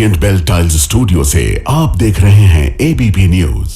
Orient bell tiles studio से आप देख रहे हैं एबीपी न्यूज।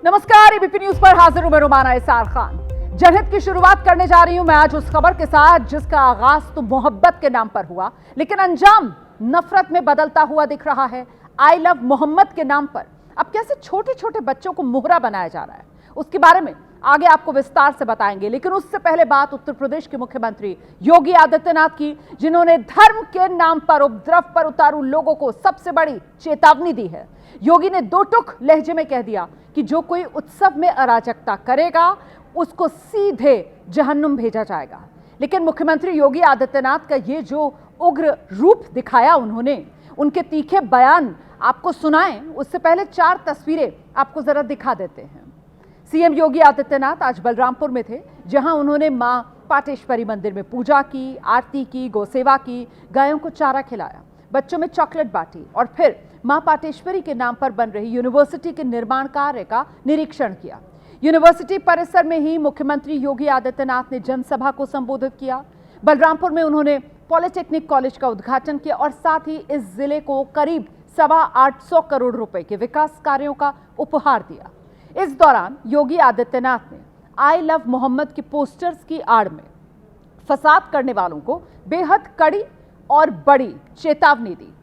नमस्कार, एबीपी न्यूज पर हाजिर हूं मैं रुमाना इसार खान। जनहित की शुरुआत करने जा रही हूं मैं आज उस खबर के साथ जिसका आगाज तो मोहब्बत के नाम पर हुआ, लेकिन अंजाम नफरत में बदलता हुआ दिख रहा है। आई लव मोहम्मद के नाम पर अब कैसे छोटे छोटे बच्चों को मोहरा बनाया जा रहा है, उसके बारे में आगे आपको विस्तार से बताएंगे। लेकिन उससे पहले बात उत्तर प्रदेश के मुख्यमंत्री योगी आदित्यनाथ की, जिन्होंने धर्म के नाम पर उपद्रव पर उतारू लोगों को सबसे बड़ी चेतावनी दी है। योगी ने दो टुक लहजे में कह दिया कि जो कोई उत्सव में अराजकता करेगा उसको सीधे जहन्नुम भेजा जाएगा। लेकिन मुख्यमंत्री योगी आदित्यनाथ का ये जो उग्र रूप दिखाया उन्होंने, उनके तीखे बयान आपको सुनाएं उससे पहले 4 तस्वीरें आपको जरा दिखा देते हैं। सीएम योगी आदित्यनाथ आज बलरामपुर में थे, जहां उन्होंने मां पाटेश्वरी मंदिर में पूजा की, आरती की, गौसेवा की, गायों को चारा खिलाया, बच्चों में चॉकलेट बांटी और फिर मां पाटेश्वरी के नाम पर बन रही यूनिवर्सिटी के निर्माण कार्य का निरीक्षण किया। यूनिवर्सिटी परिसर में ही मुख्यमंत्री योगी आदित्यनाथ ने जनसभा को संबोधित किया। बलरामपुर में उन्होंने पॉलिटेक्निक कॉलेज का उद्घाटन किया और साथ ही इस जिले को करीब 825 करोड़ रुपए के विकास कार्यों का उपहार दिया। इस दौरान योगी आदित्यनाथ ने आई लव मोहम्मद के पोस्टर्स की आड़ में फसाद करने वालों को बेहद कड़ी और बड़ी चेतावनी दी।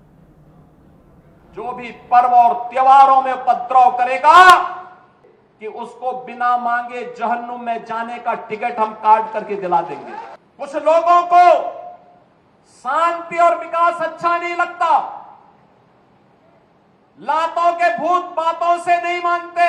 जो भी पर्व और त्योहारों में उपद्रव करेगा कि उसको बिना मांगे जहन्नुम में जाने का टिकट हम काट करके दिला देंगे। कुछ लोगों को शांति और विकास अच्छा नहीं लगता, लातों के भूत बातों से नहीं मानते,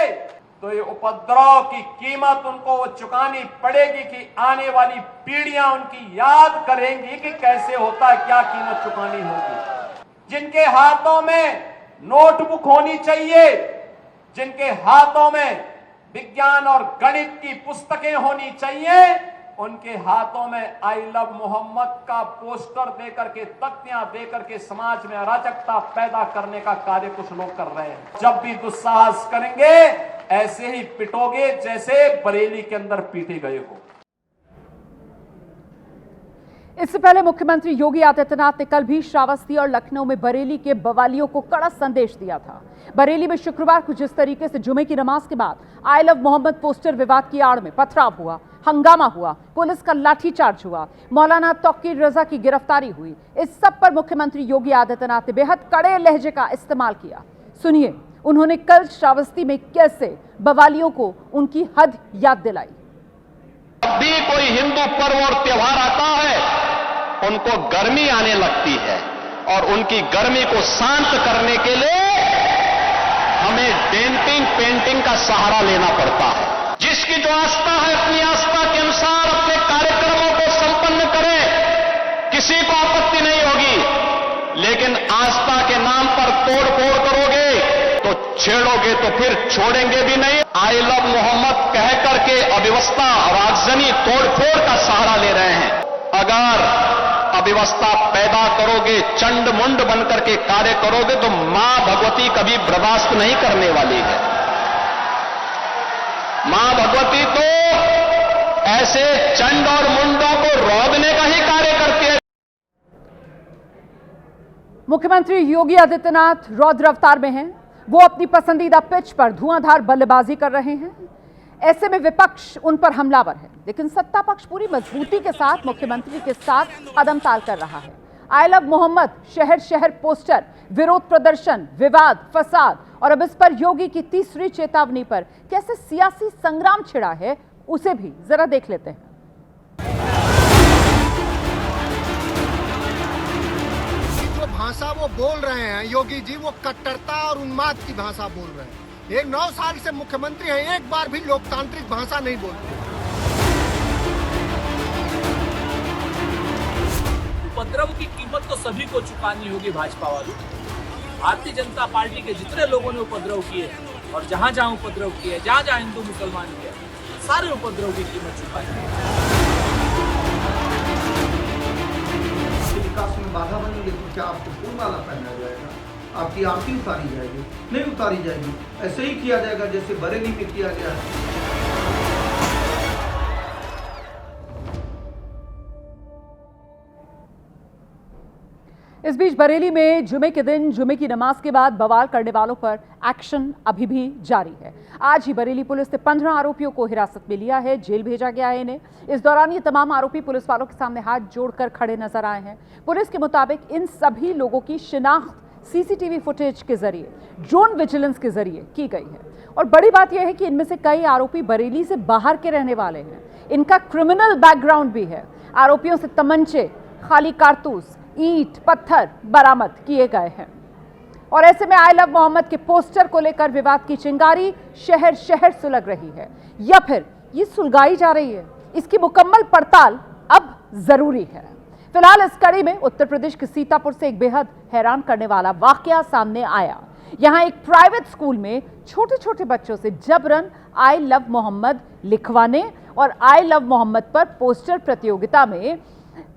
तो ये उपद्रव की कीमत उनको वो चुकानी पड़ेगी कि आने वाली पीढ़ियां उनकी याद करेंगी कि कैसे होता है, क्या कीमत चुकानी होगी। जिनके हाथों में नोटबुक होनी चाहिए, जिनके हाथों में विज्ञान और गणित की पुस्तकें होनी चाहिए, उनके हाथों में आई लव मोहम्मद का पोस्टर देकर के, तख्तियां देकर के समाज में अराजकता पैदा करने का कार्य कुछ लोग कर रहे हैं। जब भी दुस्साहस करेंगे ऐसे ही पिटोगे जैसे बरेली के अंदर पीटे गए हो। इससे पहले मुख्यमंत्री योगी आदित्यनाथ ने कल भी श्रावस्ती और लखनऊ में बरेली के बवालियों को कड़ा संदेश दिया था। बरेली में शुक्रवार को जिस तरीके से जुमे की नमाज के बाद आई लव मोहम्मद पोस्टर विवाद की आड़ में पथराव हुआ, हंगामा हुआ, पुलिस का लाठीचार्ज हुआ, मौलाना तौकीर रजा की गिरफ्तारी हुई, इस सब पर मुख्यमंत्री योगी आदित्यनाथ ने बेहद कड़े लहजे का इस्तेमाल किया। सुनिए उन्होंने कल श्रावस्ती में कैसे बवालियों को उनकी हद याद दिलाई। जब भी कोई हिंदू पर्व और त्योहार आता है उनको गर्मी आने लगती है और उनकी गर्मी को शांत करने के लिए हमें डेंटिंग पेंटिंग का सहारा लेना पड़ता है। जिसकी जो आस्था है अपनी आस्था के अनुसार अपने कार्यक्रमों को संपन्न करे, किसी को आपत्ति नहीं होगी। लेकिन आस्था के नाम पर तोड़ फोड़ करोगे तो छेड़ोगे तो फिर छोड़ेंगे भी नहीं। आई लव मोहम्मद कह करके अव्यवस्था और आगजनी तोड़फोड़ का सहारा ले रहे हैं। अगर अव्यवस्था पैदा करोगे, चंड मुंड बनकर के कार्य करोगे तो मां भगवती कभी बर्दाश्त नहीं करने वाली है। मां भगवती तो ऐसे चंड और मुंडों को रोकने का ही कार्य करती है। मुख्यमंत्री योगी आदित्यनाथ रौद्र अवतार में हैं। वो अपनी पसंदीदा पिच पर धुआंधार बल्लेबाजी कर रहे हैं। ऐसे में विपक्ष उन पर हमलावर है, लेकिन सत्ता पक्ष पूरी मजबूती के साथ मुख्यमंत्री के साथ कदम ताल कर रहा है। आई लव मोहम्मद शहर शहर पोस्टर, विरोध प्रदर्शन, विवाद, फसाद और अब इस पर योगी की तीसरी चेतावनी पर कैसे सियासी संग्राम छिड़ा है, उसे भी जरा देख लेते हैं। जो भाषा वो बोल रहे हैं योगी जी, वो कट्टरता और उन्माद की भाषा बोल रहे हैं। एक 9 साल से मुख्यमंत्री हैं, एक बार भी लोकतांत्रिक भाषा नहीं बोलते। उपद्रव की कीमत तो सभी को चुकानी होगी। भाजपा वालों, भारतीय जनता पार्टी के जितने लोगों ने उपद्रव किए और जहां जहां उपद्रव किए, जहां जहां हिंदू मुसलमान किए, सारे उपद्रव की कीमत चुकानी है। विकास में बाधा बनेंगे तो क्या आपको फूल माला पहनाया जाएगा, आपकी आरती उतारी जाएगी? नहीं उतारी जाएगी। ऐसे ही किया जाएगा जैसे बरेली में किया गया है। इस बीच बरेली में जुमे के दिन जुमे की नमाज के बाद बवाल करने वालों पर एक्शन अभी भी जारी है। आज ही बरेली पुलिस ने 15 आरोपियों को हिरासत में लिया है, जेल भेजा गया है इन्हें। इस दौरान ये तमाम आरोपी पुलिस वालों के सामने हाथ जोड़कर खड़े नजर आए हैं। पुलिस के मुताबिक इन सभी लोगों की शिनाख्त सीसीटीवी फुटेज के जरिए, ड्रोन विजिलेंस के जरिए की गई है। और बड़ी बात यह है कि इनमें से कई आरोपी बरेली से बाहर के रहने वाले हैं। इनका क्रिमिनल बैकग्राउंड भी है। आरोपियों से तमंचे, खाली कारतूस, ईंट, पत्थर बरामद किए गए हैं। और ऐसे में आई लव मोहम्मद के पोस्टर को लेकर विवाद की चिंगारी शहर शहर सुलग रही है, या फिर ये सुलगाई जा रही है, इसकी मुकम्मल पड़ताल अब जरूरी है। फिलहाल इस कड़ी में उत्तर प्रदेश के सीतापुर से एक बेहद हैरान करने वाला वाकया सामने आया। यहां एक प्राइवेट स्कूल में छोटे छोटे बच्चों से जबरन आई लव मोहम्मद लिखवाने और आई लव मोहम्मद पर पोस्टर प्रतियोगिता में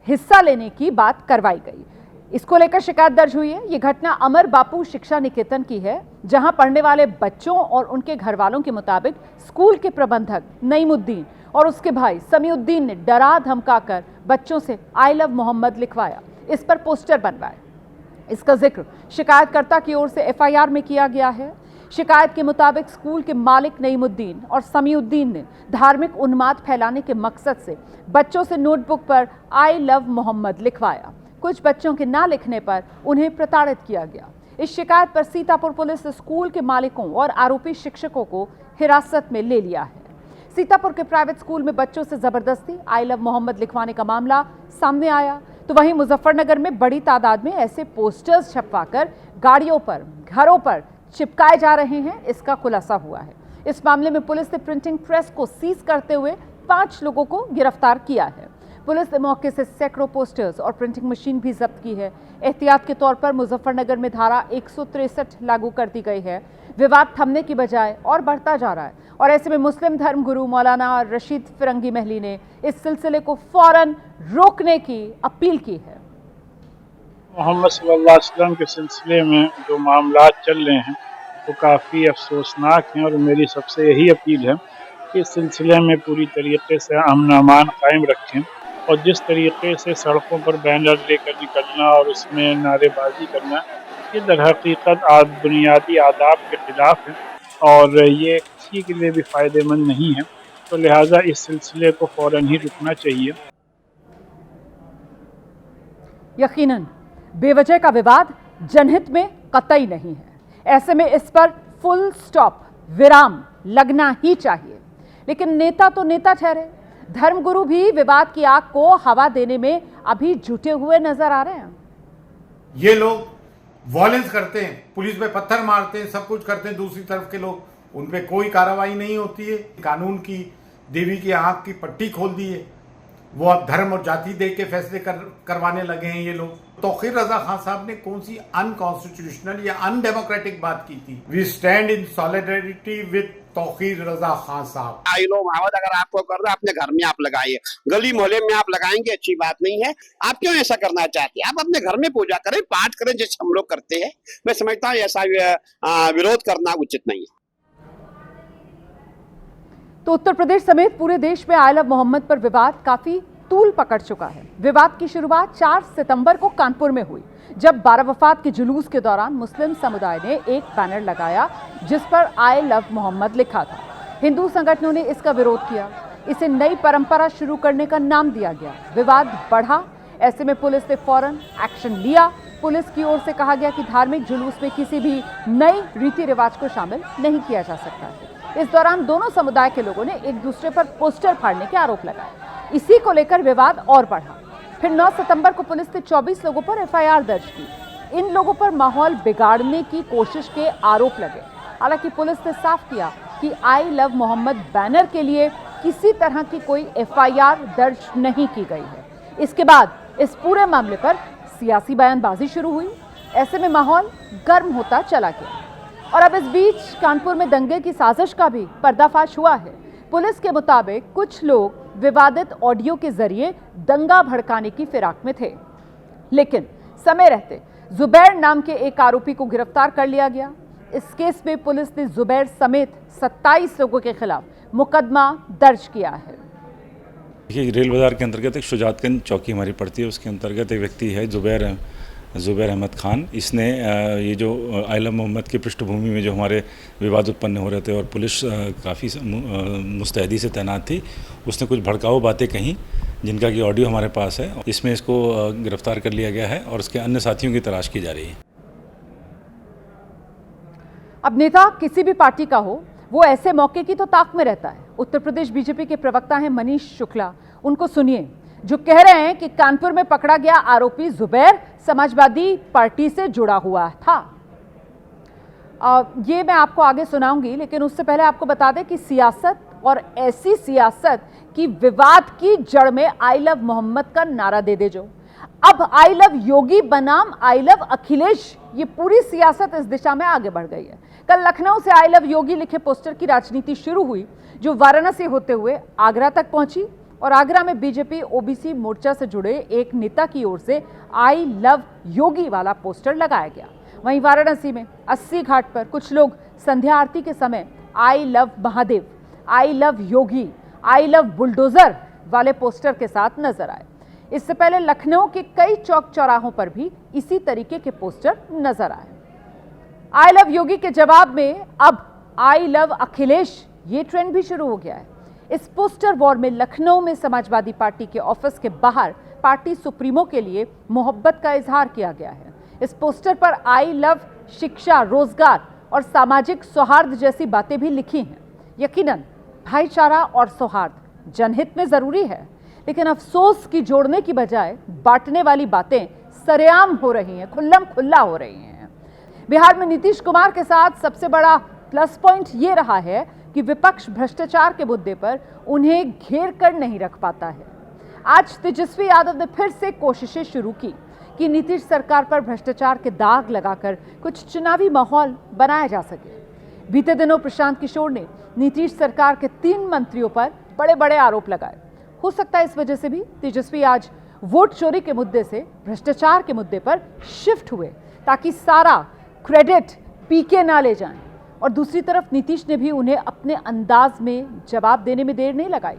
हिस्सा लेने की बात करवाई गई। इसको लेकर शिकायत दर्ज हुई है। ये घटना अमर बापू शिक्षा निकेतन की है, जहां पढ़ने वाले बच्चों और उनके घर वालों के मुताबिक स्कूल के प्रबंधक नईमुद्दीन और उसके भाई समीउद्दीन ने डरा धमकाकर बच्चों से आई लव मोहम्मद लिखवाया, इस पर पोस्टर बनवाए। इसका जिक्र शिकायतकर्ता की ओर से एफआईआर में किया गया है। शिकायत के मुताबिक स्कूल के मालिक नईमुद्दीन और समीउद्दीन ने धार्मिक उन्माद फैलाने के मकसद से बच्चों से नोटबुक पर आई लव मोहम्मद लिखवाया। कुछ बच्चों के ना लिखने पर उन्हें प्रताड़ित किया गया। इस शिकायत पर सीतापुर पुलिस ने स्कूल के मालिकों और आरोपी शिक्षकों को हिरासत में ले लिया है। सीतापुर के प्राइवेट स्कूल में बच्चों से जबरदस्ती आई लव मोहम्मद लिखवाने का मामला सामने आया, तो वहीं मुजफ्फरनगर में बड़ी तादाद में ऐसे पोस्टर्स छपवाकर गाड़ियों पर, घरों पर चिपकाए जा रहे हैं, इसका खुलासा हुआ है। इस मामले में पुलिस ने प्रिंटिंग प्रेस को सीज करते हुए 5 लोगों को गिरफ्तार किया है। पुलिस ने मौके से सैकड़ों पोस्टर्स और प्रिंटिंग मशीन भी जब्त की है। एहतियात के तौर पर मुजफ्फरनगर में धारा 163 लागू कर दी गई है। विवाद थमने की बजाय और बढ़ता जा रहा है, और ऐसे में मुस्लिम धर्मगुरु मौलाना रशीद फिरंगी महली ने इस सिलसिले को फौरन रोकने की अपील की है। मोहम्मद सल्लल्लाहु अलैहि वसल्लम के सिलसिले में जो मामला चल रहे हैं वो काफ़ी अफसोसनाक हैं, और मेरी सबसे यही अपील है कि इस सिलसिले में पूरी तरीके से अमन अमान कायम रखें। और जिस तरीके से सड़कों पर बैनर लेकर निकलना और उसमें नारेबाजी करना, ये दरहकीकत बुनियादी आदाब के ख़िलाफ़ है और ये किसी के लिए भी फ़ायदेमंद नहीं है। तो लिहाजा इस सिलसिले को फ़ौरन ही रुकना चाहिए। यकीनन बेवजह का विवाद जनहित में कतई नहीं है। ऐसे में इस पर फुल स्टॉप, विराम लगना ही चाहिए। लेकिन नेता तो नेता ठहरे, धर्मगुरु भी विवाद की आग को हवा देने में अभी जुटे हुए नजर आ रहे हैं। ये लोग वॉयलेंस करते हैं, पुलिस पे पत्थर मारते हैं, सब कुछ करते हैं। दूसरी तरफ के लोग, उन पे कोई कार्रवाई नहीं होती है। कानून की देवी की आंख की पट्टी खोल दी है। वो अब धर्म और जाति देख के फैसले करवाने लगे हैं ये लोग। तौकीर रजा खान साहब ने कौन सी अनकॉन्स्टिट्यूशनल या अनडेमोक्रेटिक बात की थी? We stand in solidarity with Tauqeer Raza Khan Sahab. I लो मोहम्मद अगर आपको कर रहा है, अपने घर में आप लगाइए, गली मोहल्ले में आप लगाएंगे, अच्छी बात नहीं है। आप क्यों ऐसा करना चाहते हैं? आप अपने घर में पूजा करें, पाठ करें, जैसे हम लोग करते हैं। मैं समझता हूँ ऐसा विरोध करना उचित नहीं है। तो उत्तर प्रदेश समेत पूरे देश में आई लव मोहम्मद पर विवाद काफी तूल पकड़ चुका है। विवाद की शुरुआत 4 सितंबर को कानपुर में हुई, जब बारावफात के जुलूस के दौरान मुस्लिम समुदाय ने एक बैनर लगाया जिस पर आई लव मोहम्मद लिखा था। हिंदू संगठनों ने इसका विरोध किया, इसे नई परंपरा शुरू करने का नाम दिया गया। विवाद बढ़ा, ऐसे में पुलिस ने फौरन एक्शन लिया। पुलिस की ओर से कहा गया कि धार्मिक जुलूस में किसी भी नई रीति रिवाज को शामिल नहीं किया जा सकता है। इस दौरान दोनों समुदाय के लोगों ने एक दूसरे पर पोस्टर फाड़ने के आरोप लगाए। इसी को लेकर विवाद और बढ़ा। फिर 9 सितंबर को पुलिस ने 24 लोगों पर एफआईआर दर्ज की। इन लोगों पर माहौल बिगाड़ने की कोशिश के आरोप लगे। हालांकि पुलिस ने साफ किया कि आई लव मोहम्मद बैनर के लिए किसी तरह की कोई एफआईआर दर्ज नहीं की गई है। इसके बाद इस पूरे मामले पर सियासी बयानबाजी शुरू हुई। ऐसे में माहौल गर्म होता चला गया। और अब इस बीच कानपुर में दंगे की साजिश का भी पर्दाफाश हुआ है। पुलिस के मुताबिक कुछ लोग विवादित ऑडियो के जरिए दंगा भड़काने की फिराक में थे, लेकिन समय रहते जुबैर नाम के एक आरोपी को गिरफ्तार कर लिया गया। इस केस में पुलिस ने जुबैर समेत 27 लोगों के खिलाफ मुकदमा दर्ज किया है। देखिए, रेल बाजार के अंतर्गत एक शुजातगंज चौकी हमारी पड़ती है, उसके अंतर्गत एक व्यक्ति है जुबैर ज़ुबैर अहमद खान, इसने ये जो आइला मोहम्मद की पृष्ठभूमि में जो हमारे विवाद उत्पन्न हो रहे थे और पुलिस काफ़ी मुस्तैदी से तैनात थी, उसने कुछ भड़काऊ बातें कहीं जिनका कि ऑडियो हमारे पास है। इसमें इसको गिरफ्तार कर लिया गया है और उसके अन्य साथियों की तलाश की जा रही है। अब नेता किसी भी पार्टी का हो, वो ऐसे मौके की तो ताक में रहता है। उत्तर प्रदेश बीजेपी के प्रवक्ता हैं मनीष शुक्ला, उनको सुनिए, जो कह रहे हैं कि कानपुर में पकड़ा गया आरोपी ज़ुबैर समाजवादी पार्टी से जुड़ा हुआ था। ये मैं आपको आगे सुनाऊंगी, लेकिन उससे पहले आपको बता दें कि सियासत और ऐसी सियासत की विवाद की जड़ में आई लव मोहम्मद का नारा दे दे जो अब आई लव योगी बनाम आई लव अखिलेश, ये पूरी सियासत इस दिशा में आगे बढ़ गई है। कल लखनऊ से आई लव योगी लिखे पोस्टर की राजनीति शुरू हुई, जो वाराणसी होते हुए आगरा तक पहुंची और आगरा में बीजेपी ओबीसी मोर्चा से जुड़े एक नेता की ओर से आई लव योगी वाला पोस्टर लगाया गया। वहीं वाराणसी में 80 घाट पर कुछ लोग संध्या आरती के समय I love Mahadev, I love Yogi, I love bulldozer वाले पोस्टर के साथ नजर आए। इससे पहले लखनऊ के कई चौक चौराहों पर भी इसी तरीके के पोस्टर नजर आए। आई लव योगी के जवाब में अब आई लव अखिलेश, ये ट्रेंड भी शुरू हो गया है। इस पोस्टर वॉर में लखनऊ में समाजवादी पार्टी के ऑफिस के बाहर पार्टी सुप्रीमो के लिए मोहब्बत का इजहार किया गया है। इस पोस्टर पर आई लव शिक्षा, रोजगार और सामाजिक सौहार्द जैसी बातें भी लिखी हैं। यकीनन भाईचारा और सौहार्द जनहित में जरूरी है, लेकिन अफसोस की जोड़ने की बजाय बांटने वाली बातें सरेआम हो रही हैं, खुल्लम खुल्ला हो रही हैं। बिहार में नीतीश कुमार के साथ सबसे बड़ा प्लस पॉइंट ये रहा है कि विपक्ष भ्रष्टाचार के मुद्दे पर उन्हें घेर कर नहीं रख पाता है। आज तेजस्वी यादव ने फिर से कोशिशें शुरू की कि नीतीश सरकार पर भ्रष्टाचार के दाग लगाकर कुछ चुनावी माहौल बनाया जा सके। बीते दिनों प्रशांत किशोर ने नीतीश सरकार के 3 मंत्रियों पर बड़े बड़े आरोप लगाए। हो सकता है इस वजह से भी तेजस्वी आज वोट चोरी के मुद्दे से भ्रष्टाचार के मुद्दे पर शिफ्ट हुए, ताकि सारा क्रेडिट पीके ना ले जाएं। और दूसरी तरफ नीतीश ने भी उन्हें अपने अंदाज में जवाब देने में देर नहीं लगाई।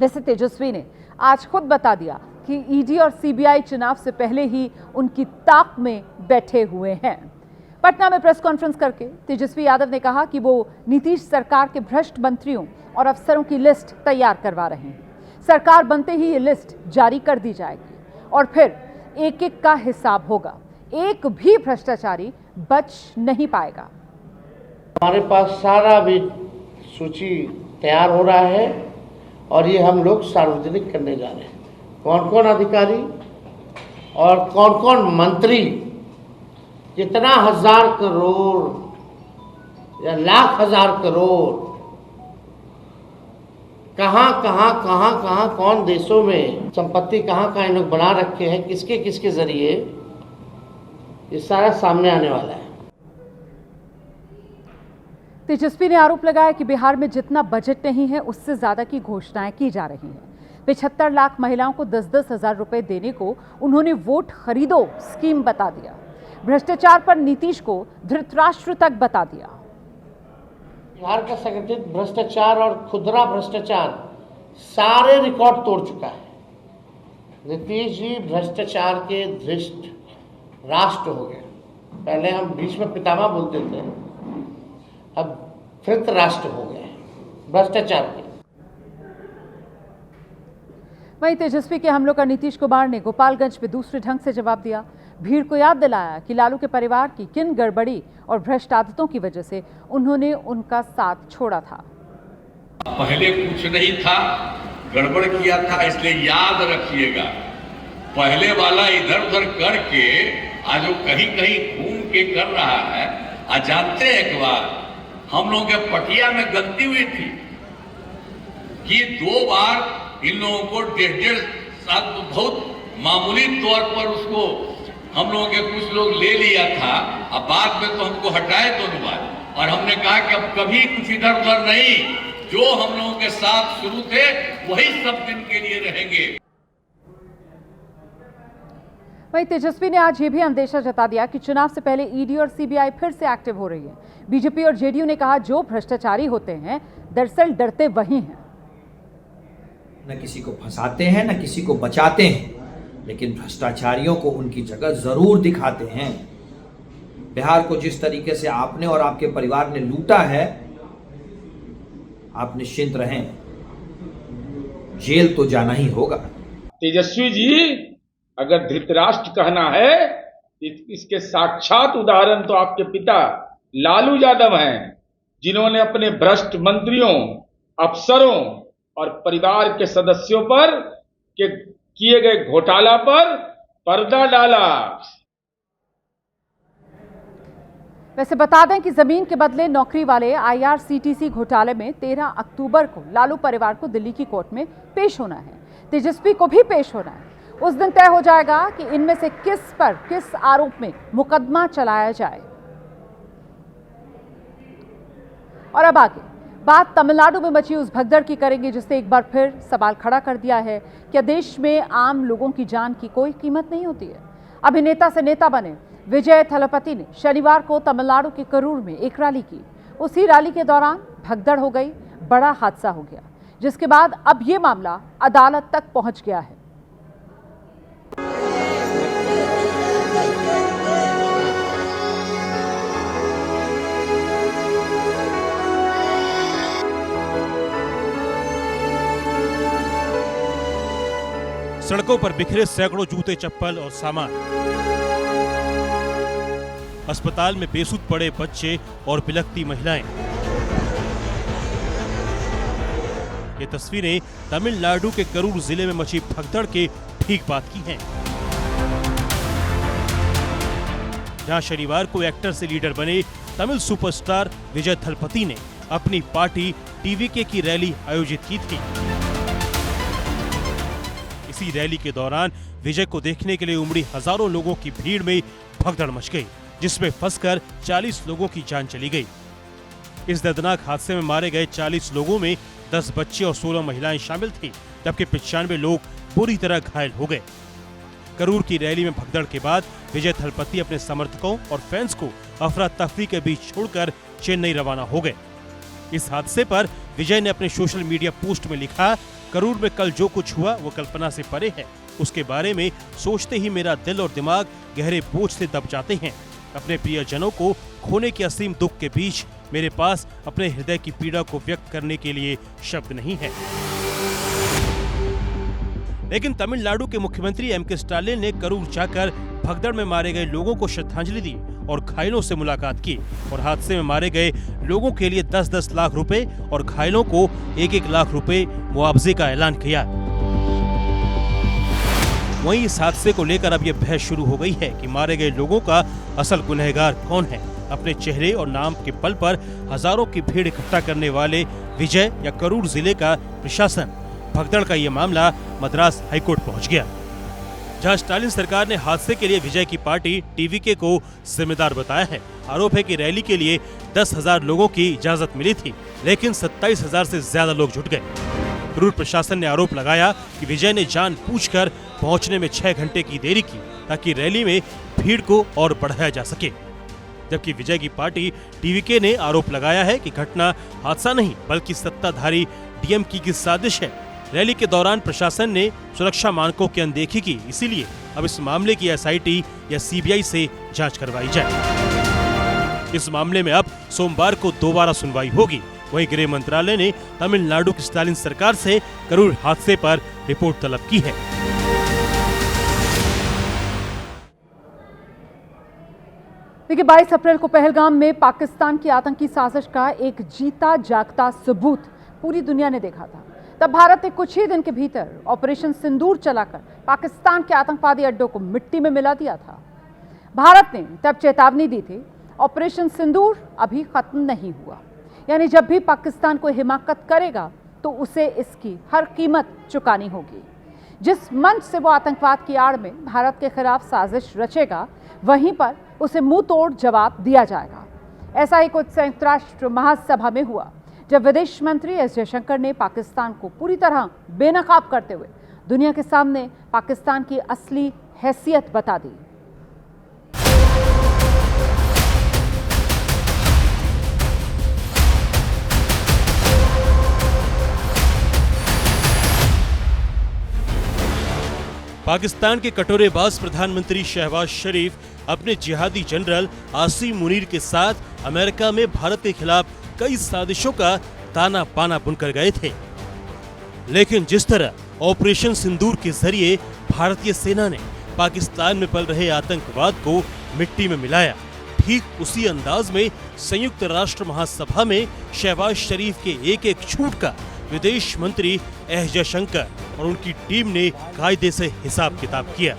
वैसे तेजस्वी ने आज खुद बता दिया कि ईडी और सीबीआई चुनाव से पहले ही उनकी ताक में बैठे हुए हैं। पटना में प्रेस कॉन्फ्रेंस करके तेजस्वी यादव ने कहा कि वो नीतीश सरकार के भ्रष्ट मंत्रियों और अफसरों की लिस्ट तैयार करवा रहे हैं। सरकार बनते ही ये लिस्ट जारी कर दी जाएगी और फिर एक एक का हिसाब होगा। एक भी भ्रष्टाचारी बच नहीं पाएगा। हमारे पास सारा भी सूची तैयार हो रहा है और ये हम लोग सार्वजनिक करने जा रहे हैं। कौन कौन अधिकारी और कौन कौन मंत्री कितना 1000 करोड़ या लाख हजार करोड़ कहाँ कौन देशों में संपत्ति कहाँ इन लोग बना रखे हैं, किसके किसके जरिए, ये सारा सामने आने वाला है। तेजस्वी ने आरोप लगाया कि बिहार में जितना बजट नहीं है उससे ज्यादा की घोषणाएं की जा रही हैं। 75 लाख महिलाओं को 10-10 हजार रुपए देने को उन्होंने वोट खरीदो स्कीम बता दिया। भ्रष्टाचार पर नीतीश को धृतराष्ट्र तक बता दिया। बिहार का संगठित भ्रष्टाचार और खुदरा भ्रष्टाचार सारे रिकॉर्ड तोड़ चुका है। नीतीश जी भ्रष्टाचार के धृष्ट राष्ट्र हो गए। पहले हम भीष्म पितामह बोलते थे, अब धृत राष्ट्र हो गए भ्रष्टाचार के। वहीं तेजस्वी के हमलों का नीतीश कुमार ने गोपालगंज में दूसरे ढंग से जवाब दिया। भीड़ को याद दिलाया कि लालू के परिवार की किन गड़बड़ी और भ्रष्ट आदतों की वजह से उन्होंने उनका साथ छोड़ा था। पहले कुछ नहीं था, गड़बड़ किया था, इसलिए याद रखिएगा, पहले वाला इधर उधर करके आज वो कहीं कहीं घूम के कर रहा है। आज जानते हैं एक बार हम लोगों के पटिया में गलती हुई थी कि 2 बार इन लोगों को 1.5 साल बहुत मामूली तौर पर उसको हम लोगों के कुछ लोग ले लिया था। अब बाद में तो हमको हटाए दोनों बार, और हमने कहा कि अब कभी कुछ इधर उधर नहीं, जो हम लोगों के साथ शुरू थे वही सब दिन के लिए रहेंगे। वहीं तेजस्वी ने आज ये भी अंदेशा जता दिया कि चुनाव से पहले ईडी और सीबीआई फिर से एक्टिव हो रही है। बीजेपी और जेडीयू ने कहा जो भ्रष्टाचारी होते हैं दरअसल डरते वही हैं। न किसी को फंसाते हैं न किसी को बचाते हैं, लेकिन भ्रष्टाचारियों को उनकी जगह जरूर दिखाते हैं। बिहार को जिस तरीके से आपने और आपके परिवार ने लूटा है, आप निश्चिंत रहें, जेल तो जाना ही होगा। तेजस्वी जी, अगर धृतराष्ट्र कहना है, इसके साक्षात उदाहरण तो आपके पिता लालू यादव हैं, जिन्होंने अपने भ्रष्ट मंत्रियों, अफसरों और परिवार के सदस्यों पर के किए गए घोटाला पर पर्दा डाला। वैसे बता दें कि जमीन के बदले नौकरी वाले IRCTC घोटाले में 13 अक्टूबर को लालू परिवार को दिल्ली की कोर्ट में पेश होना है। तेजस्वी को भी पेश होना है। उस दिन तय हो जाएगा कि इनमें से किस आरोप में मुकदमा चलाया जाए। और अब आगे बात तमिलनाडु में मची उस भगदड़ की करेंगे जिसने एक बार फिर सवाल खड़ा कर दिया है। क्या देश में आम लोगों की जान की कोई कीमत नहीं होती है? अभिनेता से नेता बने विजय थलपति ने शनिवार को तमिलनाडु के करूर में एक रैली की। उसी रैली के दौरान भगदड़ हो गई, बड़ा हादसा हो गया, जिसके बाद अब यह मामला अदालत तक पहुंच गया है। सड़कों पर बिखरे सैकड़ों जूते, चप्पल और सामान। अस्पताल में बेसुध पड़े बच्चे और बिलखती महिलाएं। ये तस्वीरें तमिलनाडु के करूर जिले में मची भगदड़ के ठीक बात की हैं, जहां शनिवार को एक्टर से लीडर बने तमिल सुपरस्टार विजय थलपति ने अपनी पार्टी TVK की रैली आयोजित की थी। इसी रैली के दौरान विजय को देखने के लिए उमड़ी हजारों लोगों की भीड़ में भगदड़ मच गई, जिसमें फंसकर 40 लोगों की जान चली गई। इस दर्दनाक हादसे में मारे गए 40 लोगों में 10 बच्चे और 16 महिलाएं शामिल थीं, जबकि 95 लोग बुरी तरह घायल हो गए। करूर की रैली में भगदड़ के बाद विजय थलपति अपने समर्थकों और फैंस को अफरा तफरी के बीच छोड़कर चेन्नई रवाना हो गए। इस हादसे पर विजय ने अपने सोशल मीडिया पोस्ट में लिखा, करूर में कल जो कुछ हुआ वो कल्पना से परे है। उसके बारे में सोचते ही मेरा दिल और दिमाग गहरे बोझ से दब जाते हैं। अपने प्रियजनों को खोने के असीम दुख के बीच मेरे पास अपने हृदय की पीड़ा को व्यक्त करने के लिए शब्द नहीं है। लेकिन तमिलनाडु के मुख्यमंत्री M.K. स्टालिन ने करूर जाकर भगदड़ में मारे गए लोगों को श्रद्धांजलि दी और घायलों से मुलाकात की और हादसे में मारे गए लोगों के लिए 10-10 लाख रुपए और घायलों को 1-1 लाख रुपए मुआवजे का ऐलान किया। वहीं इस हादसे को लेकर अब यह बहस शुरू हो गई है कि मारे गए लोगों का असल गुनहगार कौन है। अपने चेहरे और नाम के बल पर हजारों की भीड़ इकट्ठा करने वाले विजय या करूर जिले का प्रशासन। भगदड़ का ये मामला मद्रास हाईकोर्ट पहुंच गया, जहां स्टालिन सरकार ने हादसे के लिए विजय की पार्टी TVK को जिम्मेदार बताया है। आरोप है कि रैली के लिए 10,000 लोगों की इजाजत मिली थी, लेकिन 27,000 से ज्यादा लोग जुट गए। करूर प्रशासन ने आरोप लगाया कि विजय ने जानबूझकर पहुंचने में 6 घंटे की देरी की ताकि रैली में भीड़ को और बढ़ाया जा सके। जबकि विजय की पार्टी TVK ने आरोप लगाया है कि घटना हादसा नहीं बल्कि सत्ताधारी DMK की साजिश है। रैली के दौरान प्रशासन ने सुरक्षा मानकों की अनदेखी की, इसीलिए अब इस मामले की SIT या CBI से जांच करवाई जाए। इस मामले में अब सोमवार को दोबारा सुनवाई होगी। वहीं गृह मंत्रालय ने तमिलनाडु की स्टालिन सरकार से करूर हादसे पर रिपोर्ट तलब की है। देखिए, 22 अप्रैल को पहलगाम में पाकिस्तान की आतंकी साजिश का एक जीता जागता सबूत पूरी दुनिया ने देखा था। तब भारत ने कुछ ही दिन के भीतर ऑपरेशन सिंदूर चलाकर पाकिस्तान के आतंकवादी अड्डों को मिट्टी में मिला दिया था। भारत ने तब चेतावनी दी थी, ऑपरेशन सिंदूर अभी खत्म नहीं हुआ, यानी जब भी पाकिस्तान को हिमाकत करेगा तो उसे इसकी हर कीमत चुकानी होगी। जिस मंच से वो आतंकवाद की आड़ में भारत के खिलाफ साजिश रचेगा, वहीं पर उसे मुंह तोड़ जवाब दिया जाएगा। ऐसा ही कुछ संयुक्त राष्ट्र महासभा में हुआ, जब विदेश मंत्री S जयशंकर ने पाकिस्तान को पूरी तरह बेनकाब करते हुए दुनिया के सामने पाकिस्तान की असली हैसियत बता दी। पाकिस्तान के कटोरेबाज प्रधानमंत्री शहबाज शरीफ अपने जिहादी जनरल आसिम मुनीर के साथ अमेरिका में भारत के खिलाफ कई साजिशों का ताना बाना बुनकर गए थे, लेकिन जिस तरह ऑपरेशन सिंदूर के जरिए भारतीय सेना ने पाकिस्तान में पल रहे आतंकवाद को मिट्टी में मिलाया, ठीक उसी अंदाज में संयुक्त राष्ट्र महासभा में शहबाज शरीफ के एक एक छूट का विदेश मंत्री एस जयशंकर और उनकी टीम ने कायदे से हिसाब किताब किया।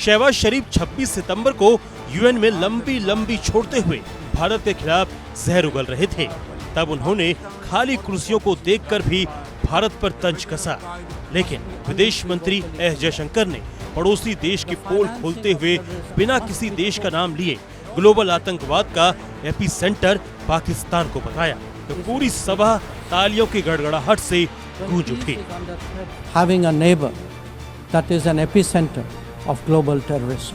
शहबाज शरीफ 26 सितंबर को यूएन में लंबी लंबी छोड़ते हुए भारत के खिलाफ जहर उगल रहे थे। तब उन्होंने खाली कुर्सियों को देखकर भी भारत पर तंज कसा, लेकिन विदेश मंत्री एस जयशंकर ने पड़ोसी देश की पोल खोलते हुए बिना किसी देश का नाम लिए ग्लोबल आतंकवाद का एपिसेंटर पाकिस्तान को बताया, तो पूरी सभा तालियों की गड़गड़ाहट से गूंज उठी। Having a neighbor that is an epicenter of global terrorism.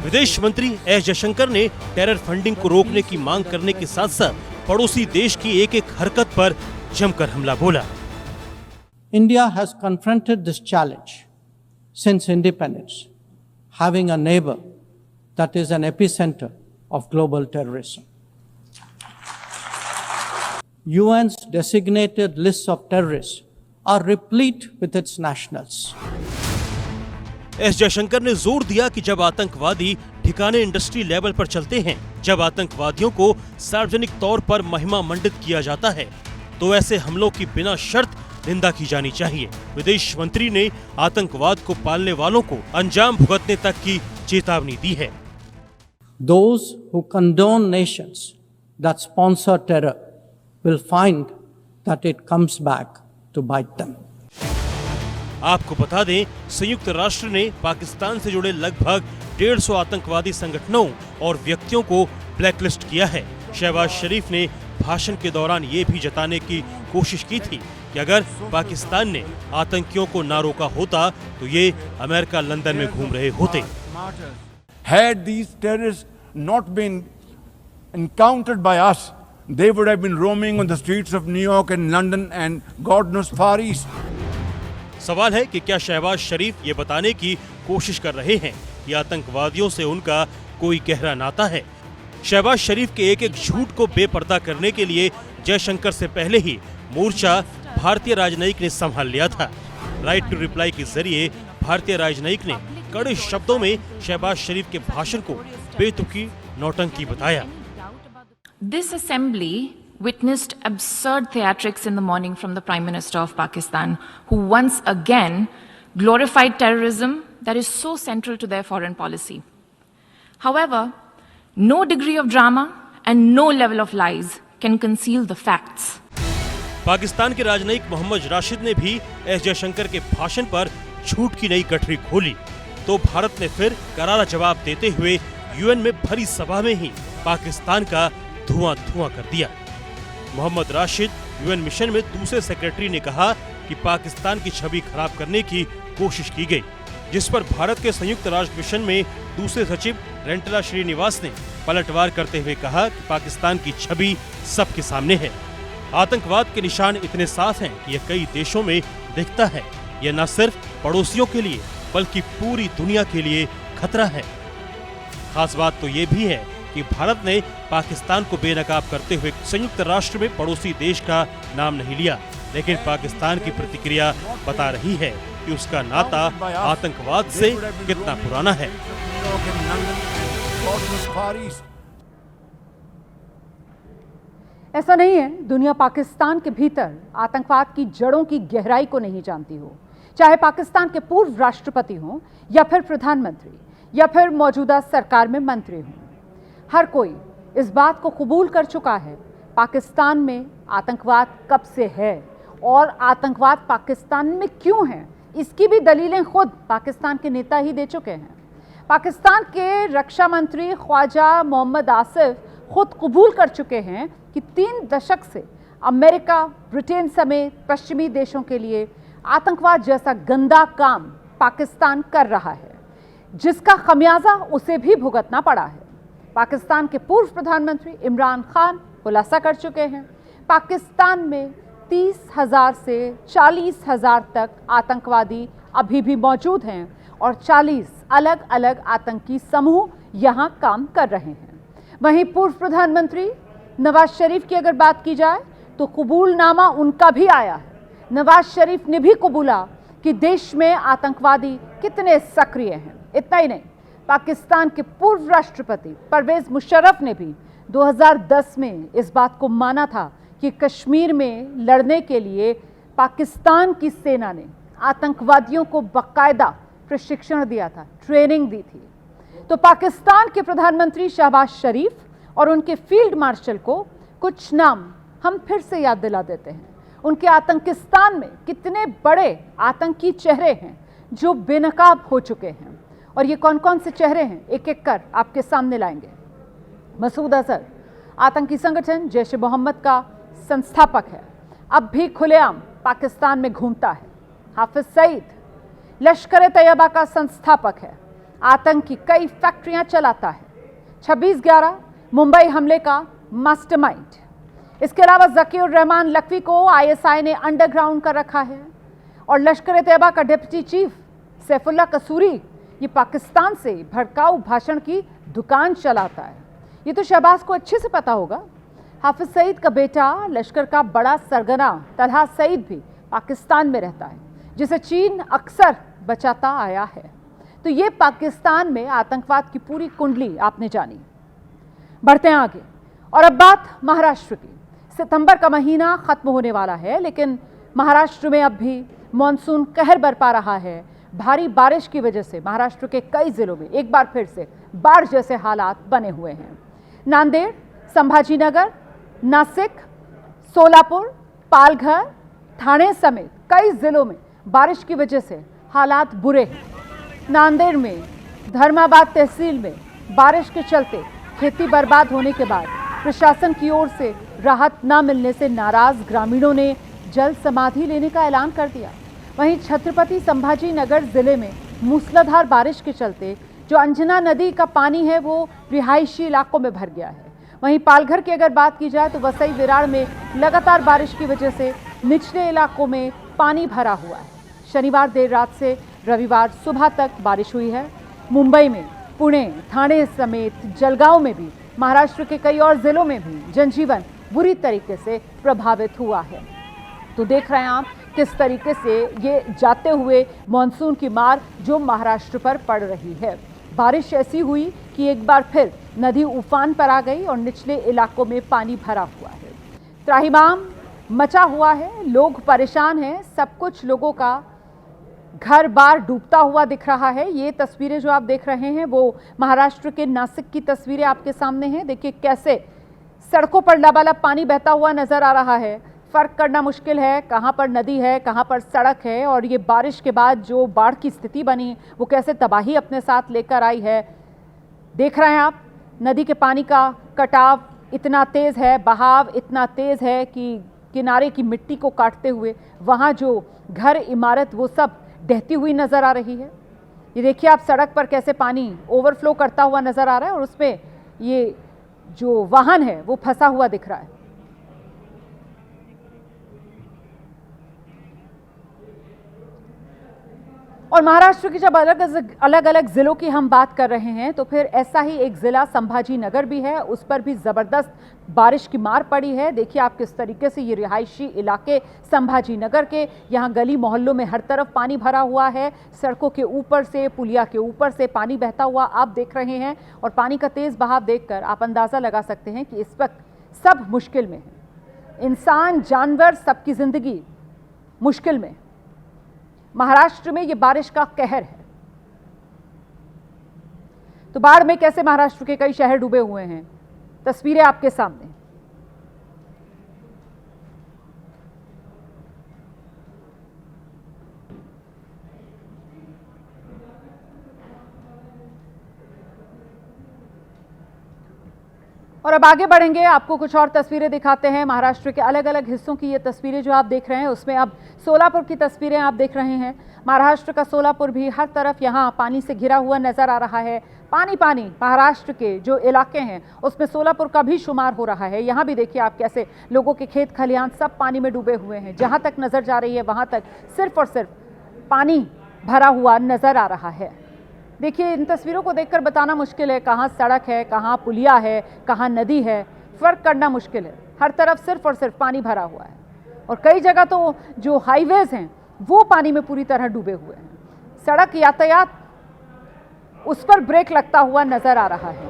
विदेश मंत्री एस जयशंकर ने टेरर फंडिंग को रोकने की मांग करने के साथ साथ पड़ोसी देश की एक एक हरकत पर जमकर हमला बोला। India has confronted this challenge since independence, having a neighbor that is an epicenter of global terrorism. UN's designated lists of terrorists are replete with its nationals. S Jaishankar ने जोर दिया कि जब आतंकवादी ठिकाने इंडस्ट्री लेवल पर चलते हैं, जब आतंकवादियों को सार्वजनिक तौर पर महिमा मंडित किया जाता है, तो ऐसे हमलों की बिना शर्त निंदा की जानी चाहिए। विदेश मंत्री ने आतंकवाद को पालने वालों को अंजाम भुगतने तक की चेतावनी दी है। Those who condone nations that sponsor terror will find that it comes back to bite them. आपको बता दें, संयुक्त राष्ट्र ने पाकिस्तान से जुड़े लगभग 150 आतंकवादी संगठनों और व्यक्तियों को ब्लैकलिस्ट किया है। शहबाज शरीफ ने भाषण के दौरान ये भी जताने की कोशिश की थी कि अगर पाकिस्तान ने आतंकियों को ना रोका होता तो ये अमेरिका लंदन में घूम रहे होते। Had these terrorists not been encountered by us, they would have been roaming on the streets of New York and London and God knows far east. सवाल है कि क्या शहबाज शरीफ ये बताने की कोशिश कर रहे हैं कि आतंकवादियों से उनका कोई गहरा नाता है। शहबाज शरीफ के एक एक झूठ को बेपर्दा करने के लिए जयशंकर से पहले ही मोर्चा भारतीय राजनयिक ने संभाल लिया था। राइट टू रिप्लाई के जरिए भारतीय राजनयिक ने कड़े शब्दों में शहबाज शरीफ के भाषण को बेतुकी नौटंकी बताया। This assembly witnessed absurd theatrics in the morning from the Prime Minister of Pakistan, who once again glorified terrorism that is so central to their foreign policy. However, no degree of drama and no level of lies can conceal the facts. Pakistan के राजनयिक मोहम्मद राशिद ने भी S Jaishankar के भाषण पर झूठ की नई गठरी खोली, तो भारत ने फिर करारा जवाब देते हुए यूएन में भरी सभा में ही पाकिस्तान का धुआं कर दिया। मोहम्मद राशिद यूएन मिशन में दूसरे सेक्रेटरी ने कहा कि पाकिस्तान की छवि खराब करने की कोशिश की गई, जिस पर भारत के संयुक्त राष्ट्र मिशन में दूसरे सचिव रेंटला श्रीनिवास ने पलटवार करते हुए कहा कि पाकिस्तान की छवि सबके सामने है। आतंकवाद के निशान इतने साफ हैं कि यह कई देशों में दिखता है। यह न सिर्फ पड़ोसियों के लिए बल्कि पूरी दुनिया के लिए खतरा है। खास बात तो ये भी है कि भारत ने पाकिस्तान को बेनकाब करते हुए संयुक्त राष्ट्र में पड़ोसी देश का नाम नहीं लिया, लेकिन पाकिस्तान की प्रतिक्रिया बता रही है कि उसका नाता आतंकवाद से कितना पुराना है। ऐसा नहीं है दुनिया पाकिस्तान के भीतर आतंकवाद की जड़ों की गहराई को नहीं जानती हो, चाहे पाकिस्तान के पूर्व राष्ट्रपति हों या फिर प्रधानमंत्री या फिर मौजूदा सरकार में मंत्री हों। हर कोई इस बात को कबूल कर चुका है पाकिस्तान में आतंकवाद कब से है और आतंकवाद पाकिस्तान में क्यों है, इसकी भी दलीलें खुद पाकिस्तान के नेता ही दे चुके हैं। पाकिस्तान के रक्षा मंत्री ख्वाजा मोहम्मद आसिफ खुद कबूल कर चुके हैं कि 3 दशक से अमेरिका, ब्रिटेन समेत पश्चिमी देशों के लिए आतंकवाद जैसा गंदा काम पाकिस्तान कर रहा है, जिसका खमियाजा उसे भी भुगतना पड़ा है। पाकिस्तान के पूर्व प्रधानमंत्री इमरान खान खुलासा कर चुके हैं, पाकिस्तान में 30,000 से 40,000 तक आतंकवादी अभी भी मौजूद हैं और 40 अलग अलग आतंकी समूह यहां काम कर रहे हैं। वहीं पूर्व प्रधानमंत्री नवाज शरीफ की अगर बात की जाए तो कबूलनामा उनका भी आया है। नवाज शरीफ ने भी कबूला कि देश में आतंकवादी कितने सक्रिय हैं। इतना ही नहीं, पाकिस्तान के पूर्व राष्ट्रपति परवेज मुशर्रफ ने भी 2010 में इस बात को माना था कि कश्मीर में लड़ने के लिए पाकिस्तान की सेना ने आतंकवादियों को बाकायदा प्रशिक्षण दिया था, ट्रेनिंग दी थी। तो पाकिस्तान के प्रधानमंत्री शहबाज शरीफ और उनके फील्ड मार्शल को कुछ नाम हम फिर से याद दिला देते हैं। उनके आतंकिस्तान में कितने बड़े आतंकी चेहरे हैं जो बेनकाब हो चुके हैं, और ये कौन कौन से चेहरे हैं एक एक कर आपके सामने लाएंगे। मसूद अजहर आतंकी संगठन जैश ए मोहम्मद का संस्थापक है, अब भी खुलेआम पाकिस्तान में घूमता है। हाफिज सईद लश्कर ए तैयबा का संस्थापक है, आतंकी कई फैक्ट्रियां चलाता है। 26/11 मुंबई हमले का मास्टरमाइंड। इसके अलावा ज़कीउर रहमान लखवी को आईएसआई ने अंडरग्राउंड कर रखा है, और लश्कर ए तैयबा का डिप्टी चीफ सैफुल्लाह कसूरी ये पाकिस्तान से भड़काऊ भाषण की दुकान चलाता है। ये तो शहबाज को अच्छे से पता होगा। हाफिज सईद का बेटा लश्कर का बड़ा सरगना तलहा सईद भी पाकिस्तान में रहता है, जिसे चीन अक्सर बचाता आया है। तो ये पाकिस्तान में आतंकवाद की पूरी कुंडली आपने जानी। बढ़ते हैं आगे, और अब बात महाराष्ट्र की। सितंबर का महीना खत्म होने वाला है, लेकिन महाराष्ट्र में अब भी मॉनसून कहर बरपा रहा है। भारी बारिश की वजह से महाराष्ट्र के कई जिलों में एक बार फिर से बाढ़ जैसे हालात बने हुए हैं। नांदेड़, संभाजीनगर, नासिक, सोलापुर, पालघर, ठाणे समेत कई जिलों में बारिश की वजह से हालात बुरे हैं। नांदेड़ में धर्माबाद तहसील में बारिश के चलते खेती बर्बाद होने के बाद प्रशासन की ओर से राहत न मिलने से नाराज ग्रामीणों ने जल समाधि लेने का ऐलान कर दिया। वहीं छत्रपति संभाजी नगर जिले में मूसलाधार बारिश के चलते जो अंजना नदी का पानी है वो रिहायशी इलाकों में भर गया है। वहीं पालघर की अगर बात की जाए तो वसई विरार में लगातार बारिश की वजह से निचले इलाकों में पानी भरा हुआ है। शनिवार देर रात से रविवार सुबह तक बारिश हुई है। मुंबई में, पुणे, ठाणे समेत जलगांव में भी, महाराष्ट्र के कई और जिलों में भी जनजीवन बुरी तरीके से प्रभावित हुआ है। तो देख रहे हैं आप किस तरीके से ये जाते हुए मॉनसून की मार जो महाराष्ट्र पर पड़ रही है। बारिश ऐसी हुई कि एक बार फिर नदी उफान पर आ गई और निचले इलाकों में पानी भरा हुआ है। त्राहिमाम मचा हुआ है, लोग परेशान हैं, सब कुछ लोगों का घर बार डूबता हुआ दिख रहा है। ये तस्वीरें जो आप देख रहे हैं वो महाराष्ट्र के नासिक की तस्वीरें आपके सामने हैं। देखिए कैसे सड़कों पर लबालब पानी बहता हुआ नजर आ रहा है। फर्क करना मुश्किल है कहां पर नदी है, कहां पर सड़क है, और ये बारिश के बाद जो बाढ़ की स्थिति बनी वो कैसे तबाही अपने साथ लेकर आई है। देख रहे हैं आप नदी के पानी का कटाव इतना तेज है, बहाव इतना तेज है कि किनारे की मिट्टी को काटते हुए वहां जो घर इमारत वो सब बहती हुई नजर आ रही है। ये देखिए आप सड़क पर कैसे पानी ओवरफ्लो करता हुआ नजर आ रहा है और उसमें ये जो वाहन है वो फंसा हुआ दिख रहा है। और महाराष्ट्र की जब अलग अलग जिलों की हम बात कर रहे हैं तो फिर ऐसा ही एक जिला संभाजी नगर भी है, उस पर भी जबरदस्त बारिश की मार पड़ी है। देखिए आप किस तरीके से ये रिहायशी इलाके संभाजी नगर के, यहाँ गली मोहल्लों में हर तरफ पानी भरा हुआ है। सड़कों के ऊपर से, पुलिया के ऊपर से पानी बहता हुआ आप देख रहे हैं, और पानी का तेज बहाव देखकर आप अंदाजा लगा सकते हैं कि इस वक्त सब मुश्किल में है। इंसान, जानवर, सबकी जिंदगी मुश्किल में। महाराष्ट्र में ये बारिश का कहर है। तो बाढ़ में कैसे महाराष्ट्र के कई शहर डूबे हुए हैं, तस्वीरें आपके सामने। और अब आगे बढ़ेंगे, आपको कुछ और तस्वीरें दिखाते हैं। महाराष्ट्र के अलग अलग हिस्सों की ये तस्वीरें जो आप देख रहे हैं, उसमें अब सोलापुर की तस्वीरें आप देख रहे हैं। महाराष्ट्र का सोलापुर भी हर तरफ यहाँ पानी से घिरा हुआ नजर आ रहा है। पानी पानी महाराष्ट्र के जो इलाके हैं उसमें सोलापुर का भी शुमार हो रहा है। यहाँ भी देखिए आप कैसे लोगों के खेत खलिहान सब पानी में डूबे हुए हैं। जहाँ तक नजर जा रही है वहाँ तक सिर्फ और सिर्फ पानी भरा हुआ नजर आ रहा है। देखिए, इन तस्वीरों को देखकर बताना मुश्किल है कहाँ सड़क है, कहाँ पुलिया है, कहाँ नदी है, फर्क करना मुश्किल है। हर तरफ सिर्फ और सिर्फ पानी भरा हुआ है और कई जगह तो जो हाईवेज हैं वो पानी में पूरी तरह डूबे हुए हैं। सड़क यातायात उस पर ब्रेक लगता हुआ नजर आ रहा है।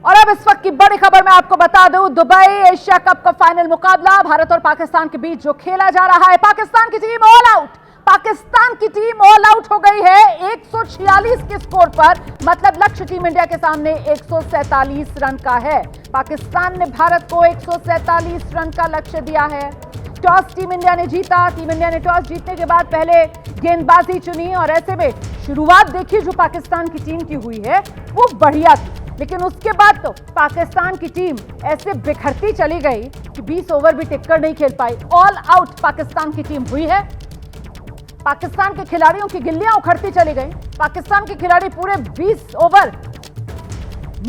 और अब इस वक्त की बड़ी खबर मैं आपको बता दूं, दुबई एशिया कप का फाइनल मुकाबला भारत और पाकिस्तान के बीच जो खेला जा रहा है, पाकिस्तान की टीम ऑल आउट। पाकिस्तान की टीम ऑल आउट हो गई है 146 के स्कोर पर। मतलब लक्ष्य टीम इंडिया के सामने 147 रन का है। पाकिस्तान ने भारत को 147 रन का लक्ष्य दिया है। टॉस टीम इंडिया ने जीता। टीम इंडिया ने टॉस जीतने के बाद पहले गेंदबाजी चुनी और ऐसे में शुरुआत देखिए जो पाकिस्तान की टीम की हुई है वो बढ़िया थी, लेकिन उसके बाद तो पाकिस्तान की टीम ऐसे बिखरती चली गई कि 20 ओवर भी टिककर नहीं खेल पाई। ऑल आउट पाकिस्तान की टीम हुई है। पाकिस्तान के खिलाड़ियों की गिल्लियां उखड़ती चली गई। पाकिस्तान के खिलाड़ी पूरे 20 ओवर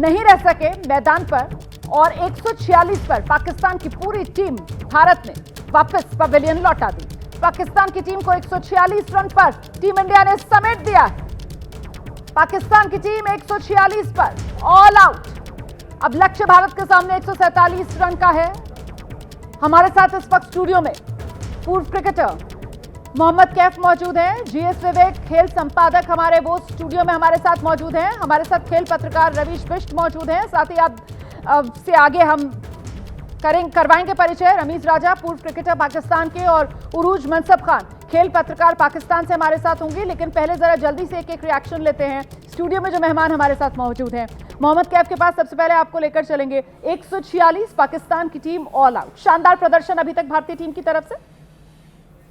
नहीं रह सके मैदान पर और 146 पर पाकिस्तान की पूरी टीम भारत ने वापस पवेलियन लौटा दी। पाकिस्तान की टीम को 146 रन पर टीम इंडिया ने समेट दिया। पाकिस्तान की टीम 146 पर ऑल आउट। अब लक्ष्य भारत के सामने 147 रन का है। हमारे साथ इस वक्त स्टूडियो में पूर्व क्रिकेटर मोहम्मद कैफ मौजूद हैं। जीएस विवेक खेल संपादक हमारे वो स्टूडियो में हमारे साथ मौजूद हैं। हमारे साथ खेल पत्रकार रवीश बिष्ट मौजूद हैं। साथ ही आप से आगे हम करवाएंगे परिचय रमीज राजा पूर्व क्रिकेटर पाकिस्तान के और उरूज मनसब खान खेल पत्रकार पाकिस्तान से हमारे साथ होंगे। लेकिन पहले जरा जल्दी से एक रिएक्शन लेते हैं। स्टूडियो में जो मेहमान हमारे साथ मौजूद हैं, मोहम्मद कैफ के पास सबसे पहले आपको लेकर चलेंगे। 146 पाकिस्तान की टीम ऑल आउट। शानदार प्रदर्शन अभी तक भारतीय टीम की तरफ से।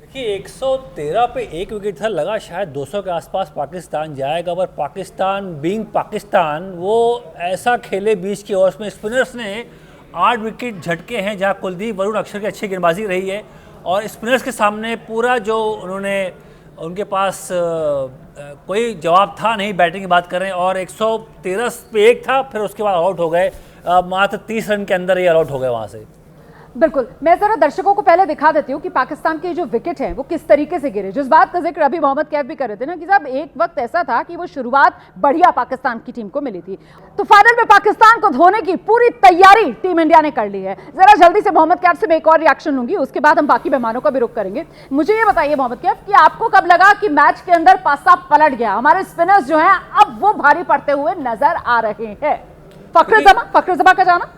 देखिए 113 पे 1 विकेट था, लगा शायद 200 के आसपास पाकिस्तान जाएगा, पर पाकिस्तान बीइंग पाकिस्तान वो ऐसा खेले 20 के ओवर्स में। स्पिनर्स ने 8 विकेट झटके हैं, जहां कुलदीप वरुण अक्षर की अच्छी गेंदबाजी रही है और स्पिनर्स के सामने पूरा जो उनके पास कोई जवाब था नहीं। बैटिंग की बात करें और 113 पे 1 था, फिर उसके बाद आउट हो गए। मात्र 30 रन के अंदर ही आउट हो गए वहाँ से। बिल्कुल, मैं जरा दर्शकों को पहले दिखा देती हूँ कि पाकिस्तान के जो विकेट हैं वो किस तरीके से गिरे। जिस बात का जिक्र अभी मोहम्मद कैफ भी कर रहे थे ना कि साहब एक वक्त ऐसा था कि वो शुरुआत बढ़िया पाकिस्तान की टीम को मिली थी, तो फाइनल में पाकिस्तान को धोने की पूरी तैयारी टीम इंडिया ने कर ली है। जरा जल्दी से मोहम्मद कैफ से मैं एक और रिएक्शन लूंगी, उसके बाद हम बाकी मेहमानों का भी रुख करेंगे। मुझे ये बताइए मोहम्मद कैफ कि आपको कब लगा कि मैच के अंदर पासा पलट गया, हमारे स्पिनर्स जो है अब वो भारी पड़ते हुए नजर आ रहे हैं? फखर जमा का जाना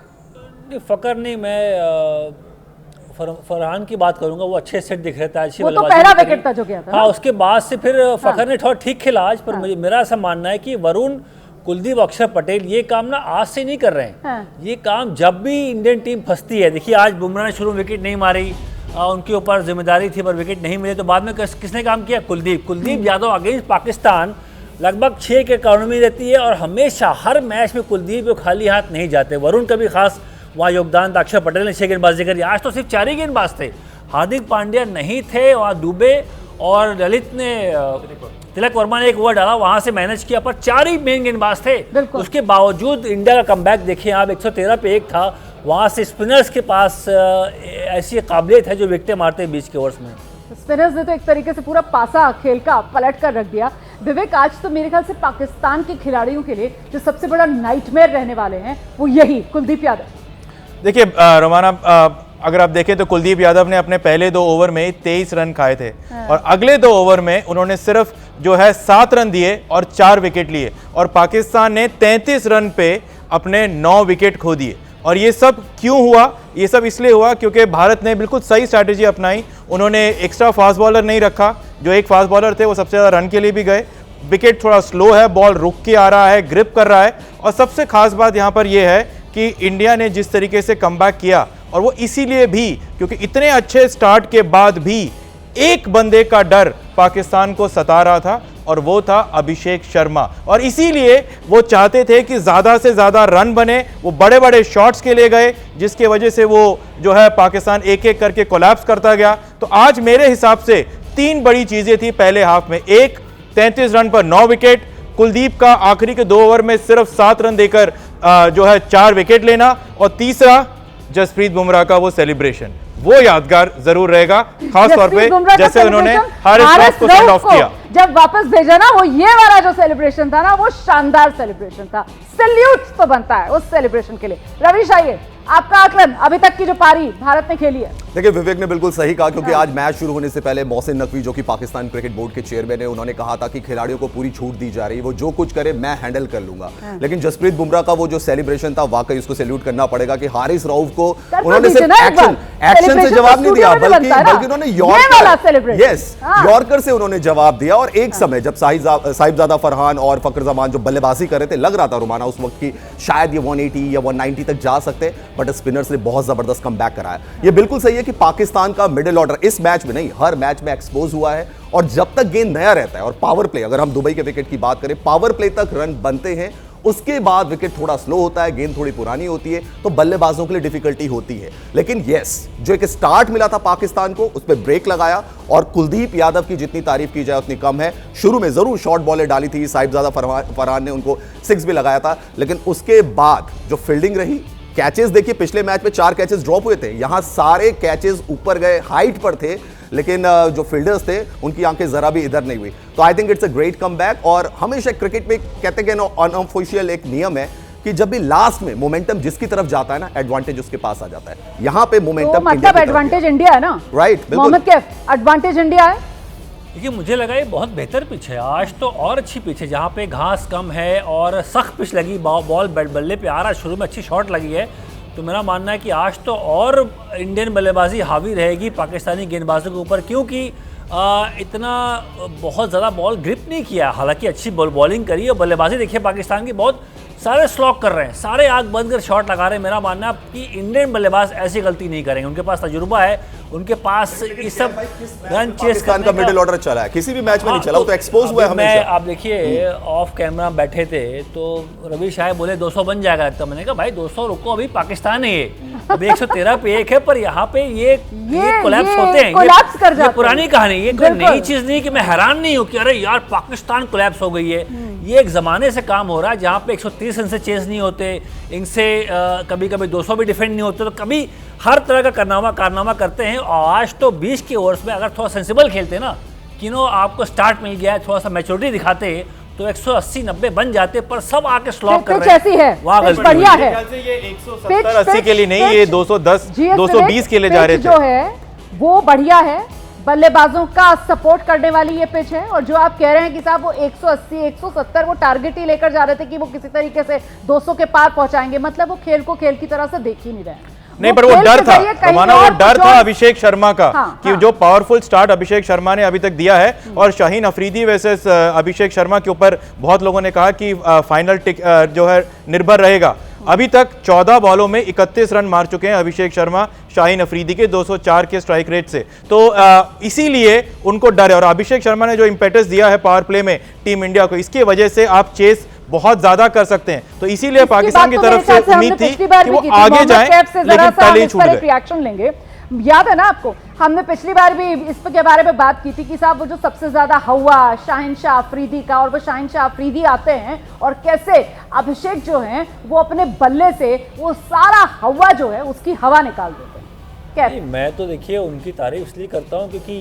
फकर नहीं, मैं फरहान की बात करूंगा। वो अच्छे सेट दिख रहे थे, अच्छी वो तो पहला विकेट था जो गया था। हाँ, उसके बाद से फिर फकर ने थोड़ा ठीक खेला आज, पर मेरा ऐसा मानना है कि वरुण, कुलदीप, अक्षर पटेल ये काम ना आज से नहीं कर रहे हैं। ये काम जब भी इंडियन टीम फंसती है, देखिए आज बुमराह ने शुरू में विकेट नहीं मारी, उनके ऊपर जिम्मेदारी थी पर विकेट नहीं मिले, तो बाद में किसने काम किया? कुलदीप यादव अगेंस्ट पाकिस्तान लगभग 6 के इकॉनमी रहती है और हमेशा हर मैच में कुलदीप खाली हाथ नहीं जाते। वरुण का भी खास वहाँ योगदान था। अक्षर पटेल ने 6 गेंदबाजी करी, आज तो सिर्फ 4 ही गेंदबाज थे। हार्दिक पांड्या नहीं थे, वहाँ दुबे और ललित ने तिलक वर्मा ने एक ओवर डाला, वहाँ से मैनेज किया, पर 4 ही मेन गेंदबाज थे। उसके बावजूद इंडिया का कमबैक देखिए आप, 113 पे 1 था। वहाँ से स्पिनर्स के पास ऐसी काबिलियत है जो विकेटें मारते हैं 20 के ओवर्स में। स्पिनर्स ने तो एक तरीके से पूरा पासा खेल का पलट कर रख दिया। विवेक, आज तो मेरे ख्याल से पाकिस्तान के खिलाड़ियों के लिए जो सबसे बड़ा नाइटमेयर रहने वाले हैं वो यही कुलदीप यादव। देखिए रोमाना, अगर आप देखें तो कुलदीप यादव ने अपने पहले 2 ओवर में 23 रन खाए थे और अगले 2 ओवर में उन्होंने सिर्फ जो है 7 रन दिए और 4 विकेट लिए और पाकिस्तान ने 33 रन पे अपने 9 विकेट खो दिए। और ये सब क्यों हुआ? ये सब इसलिए हुआ क्योंकि भारत ने बिल्कुल सही स्ट्रैटेजी अपनाई। उन्होंने एक्स्ट्रा फास्ट बॉलर नहीं रखा, जो एक फास्ट बॉलर थे वो सबसे ज़्यादा रन के लिए भी गए। विकेट थोड़ा स्लो है, बॉल रुक के आ रहा है, ग्रिप कर रहा है। और सबसे खास बात यहाँ पर यह है कि इंडिया ने जिस तरीके से कमबैक किया, और वो इसीलिए भी क्योंकि इतने अच्छे स्टार्ट के बाद भी एक बंदे का डर पाकिस्तान को सता रहा था और वो था अभिषेक शर्मा। और इसीलिए वो चाहते थे कि ज़्यादा से ज़्यादा रन बने, वो बड़े बड़े शॉट्स के लिए गए, जिसकी वजह से वो जो है पाकिस्तान एक एक करके कोलैप्स करता गया। तो आज मेरे हिसाब से 3 बड़ी चीज़ें थी पहले हाफ में। एक, 33 रन पर 9 विकेट, कुलदीप का आखिरी के 2 ओवर में सिर्फ 7 रन देकर जो है 4 विकेट लेना, और तीसरा जसप्रीत बुमराह का वो सेलिब्रेशन, वो यादगार जरूर रहेगा, खास तौर पे जैसे उन्होंने हारिस रऊफ को सेंड ऑफ किया जब वापस भेजा ना, वो ये वाला जो सेलिब्रेशन था ना, वो शानदार सेलिब्रेशन था। सैल्यूट तो बनता है उस सेलिब्रेशन के लिए। रवीश आइए, आपका आकलन अभी तक की जो पारी भारत ने खेली है। देखिए, विवेक ने बिल्कुल सही कहा, क्योंकि आज मैच शुरू होने से पहले मोहसिन नकवी जो कि पाकिस्तान क्रिकेट बोर्ड के चेयरमैन है, उन्होंने कहा था कि खिलाड़ियों को पूरी छूट दी जा रही है, वो जो कुछ करे मैं हैंडल कर लूंगा। लेकिन जसप्रीत बुमराह का वो जो सेलिब्रेशन था, वाकई उसको सैल्यूट करना पड़ेगा कि हारिस रऊफ को उन्होंने सिर्फ एक्शन से जवाब नहीं दिया, बल्कि उन्होंने यॉर्कर से उन्होंने जवाब दिया। और एक समय जब साहिबजादा फरहान और फखर जमान जो बल्लेबाजी कर रहे थे, लग रहा था रुमाना उस वक्त की शायद ये 180 या 190 तक जा सकते, बट स्पिनर्स ने बहुत जबरदस्त कमबैक कराया। ये बिल्कुल सही है कि पाकिस्तान का मिडिल ऑर्डर इस मैच में नहीं, हर मैच में एक्सपोज हुआ है, और जब तक गेंद नया रहता है और पावर प्ले, अगर हम दुबई के विकेट की बात करें, पावर प्ले तक रन बनते हैं, उसके बाद विकेट थोड़ा स्लो होता है, गेंद थोड़ी पुरानी होती है, तो बल्लेबाजों के लिए डिफिकल्टी होती है। लेकिन यस, जो एक स्टार्ट मिला था पाकिस्तान को, उस पर ब्रेक लगाया, और कुलदीप यादव की जितनी तारीफ की जाए उतनी कम है। शुरू में जरूर शॉर्ट बॉलें डाली थी, साहिबजादा फरहान ने उनको 6 भी लगाया था, लेकिन उसके बाद जो फील्डिंग रही, कैचेस देखिए, पिछले मैच में 4 कैचेस ड्रॉप हुए थे, यहां सारे कैचेस ऊपर गए, हाइट पर थे, लेकिन जो फील्डर्स थे उनकी आंखें जरा भी इधर नहीं हुई। तो I think it's a great comeback. और हमेशा क्रिकेट में कहते हैं अनऑफिशियल एक नियम है कि जब भी लास्ट में मोमेंटम जिसकी तरफ जाता है ना, एडवांटेज उसके पास आ जाता है। यहां पे मोमेंटम तो मतलब एडवांटेज इंडिया है ना, right? Mohammad Kaif, advantage India है। देखिए, मुझे लगा ये बहुत बेहतर पिच है, आज तो और अच्छी पिच है, जहाँ पे घास कम है और सख्त पिच लगी, बॉल बल्ले पे आ रहा, शुरू में अच्छी शॉट लगी है। तो मेरा मानना है कि आज तो और इंडियन बल्लेबाजी हावी रहेगी पाकिस्तानी गेंदबाजों के ऊपर, क्योंकि इतना बहुत ज़्यादा बॉल ग्रिप नहीं किया, हालांकि अच्छी बॉलिंग करी और बल्लेबाजी देखिए पाकिस्तान की, बहुत सारे स्लॉक कर रहे हैं, सारे आग बंद कर शॉट लगा रहे हैं। मेरा मानना है कि इंडियन बल्लेबाज ऐसी गलती नहीं करेंगे, उनके पास तजुर्बा है, उनके पास ये सब रन चेस करने का मिडिल ऑर्डर चला है, किसी भी मैच में नहीं चला, वो तो एक्सपोज हुआ है हमेशा। आप देखिए, ऑफ कैमरा बैठे थे तो रवि शाह बोले 200 बन जाएगा लगता, मैंने कहा भाई 200 रुको, अभी पाकिस्तान है ये, अभी 113 पे 1 है, पर यहाँ पे ये कोलैप्स होते हैं, ये पुरानी कहानी, ये कोई नई चीज नहीं कि मैं हैरान नहीं हूँ कि अरे यार पाकिस्तान कोलैप्स हो गई है। ये एक जमाने से काम हो रहा है, जहाँ पे 130 रन से चेस नहीं होते, इनसे कभी कभी 200 भी डिफेंड नहीं होते, तो कभी हर तरह का कारनामा करते हैं। और आज तो 20 के ओवर्स में अगर थोड़ा सेंसिबल खेलते ना, कि नो आपको स्टार्ट मिल गया है, थोड़ा सा मैच्योरिटी दिखाते तो 180-90 बन जाते, पर सब आके स्लॉक कर रहे हैं। कैसी है? पिच बढ़िया है, ये 170-80 के लिए नहीं, ये 210-220 के लिए जा रहे थे। जो है वो बढ़िया है, बल्लेबाजों का सपोर्ट करने वाली ये पिच है। और जो आप कह रहे हैं कि साहब वो 180-170 वो टारगेट ही लेकर जा रहे थे कि वो किसी तरीके से 200 के पार पहुंचाएंगे, मतलब वो खेल को खेल की तरह से देख ही नहीं रहे। नहीं, पर वो डर था रमाना, वो डर था अभिषेक शर्मा का, कि जो पावरफुल स्टार्ट अभिषेक शर्मा ने अभी तक दिया है, और शाहीन अफरीदी वर्सेस अभिषेक शर्मा के ऊपर बहुत लोगों ने कहा कि फाइनल जो है निर्भर रहेगा। अभी तक 14 बॉलों में 31 रन मार चुके हैं अभिषेक शर्मा शाहीन अफरीदी के 204 के स्ट्राइक रेट से, तो इसीलिए उनको डर है। और अभिषेक शर्मा ने जो इंपेटस दिया है पावर प्ले में टीम इंडिया को, इसकी वजह से आप चेस बहुत ज्यादा कर सकते हैं, तो इसीलिए पाकिस्तान की तरफ से उम्मीद थी कि वो आगे जाएं, लेकिन पहले ही छूट गए। रिएक्शन लेंगे, याद है ना आपको, हमने पिछली बार भी इसके बारे में बात की थी कि साहब वो जो सबसे ज्यादा हवा शाहीन शाह अफरीदी का, और वो शाहीन शाह अफरीदी आते हैं और कैसे अभिषेक जो हैं वो अपने बल्ले से वो सारा हवा जो है उसकी हवा निकाल देते हैं। मैं तो देखिए उनकी तारीफ इसलिए करता हूँ क्योंकि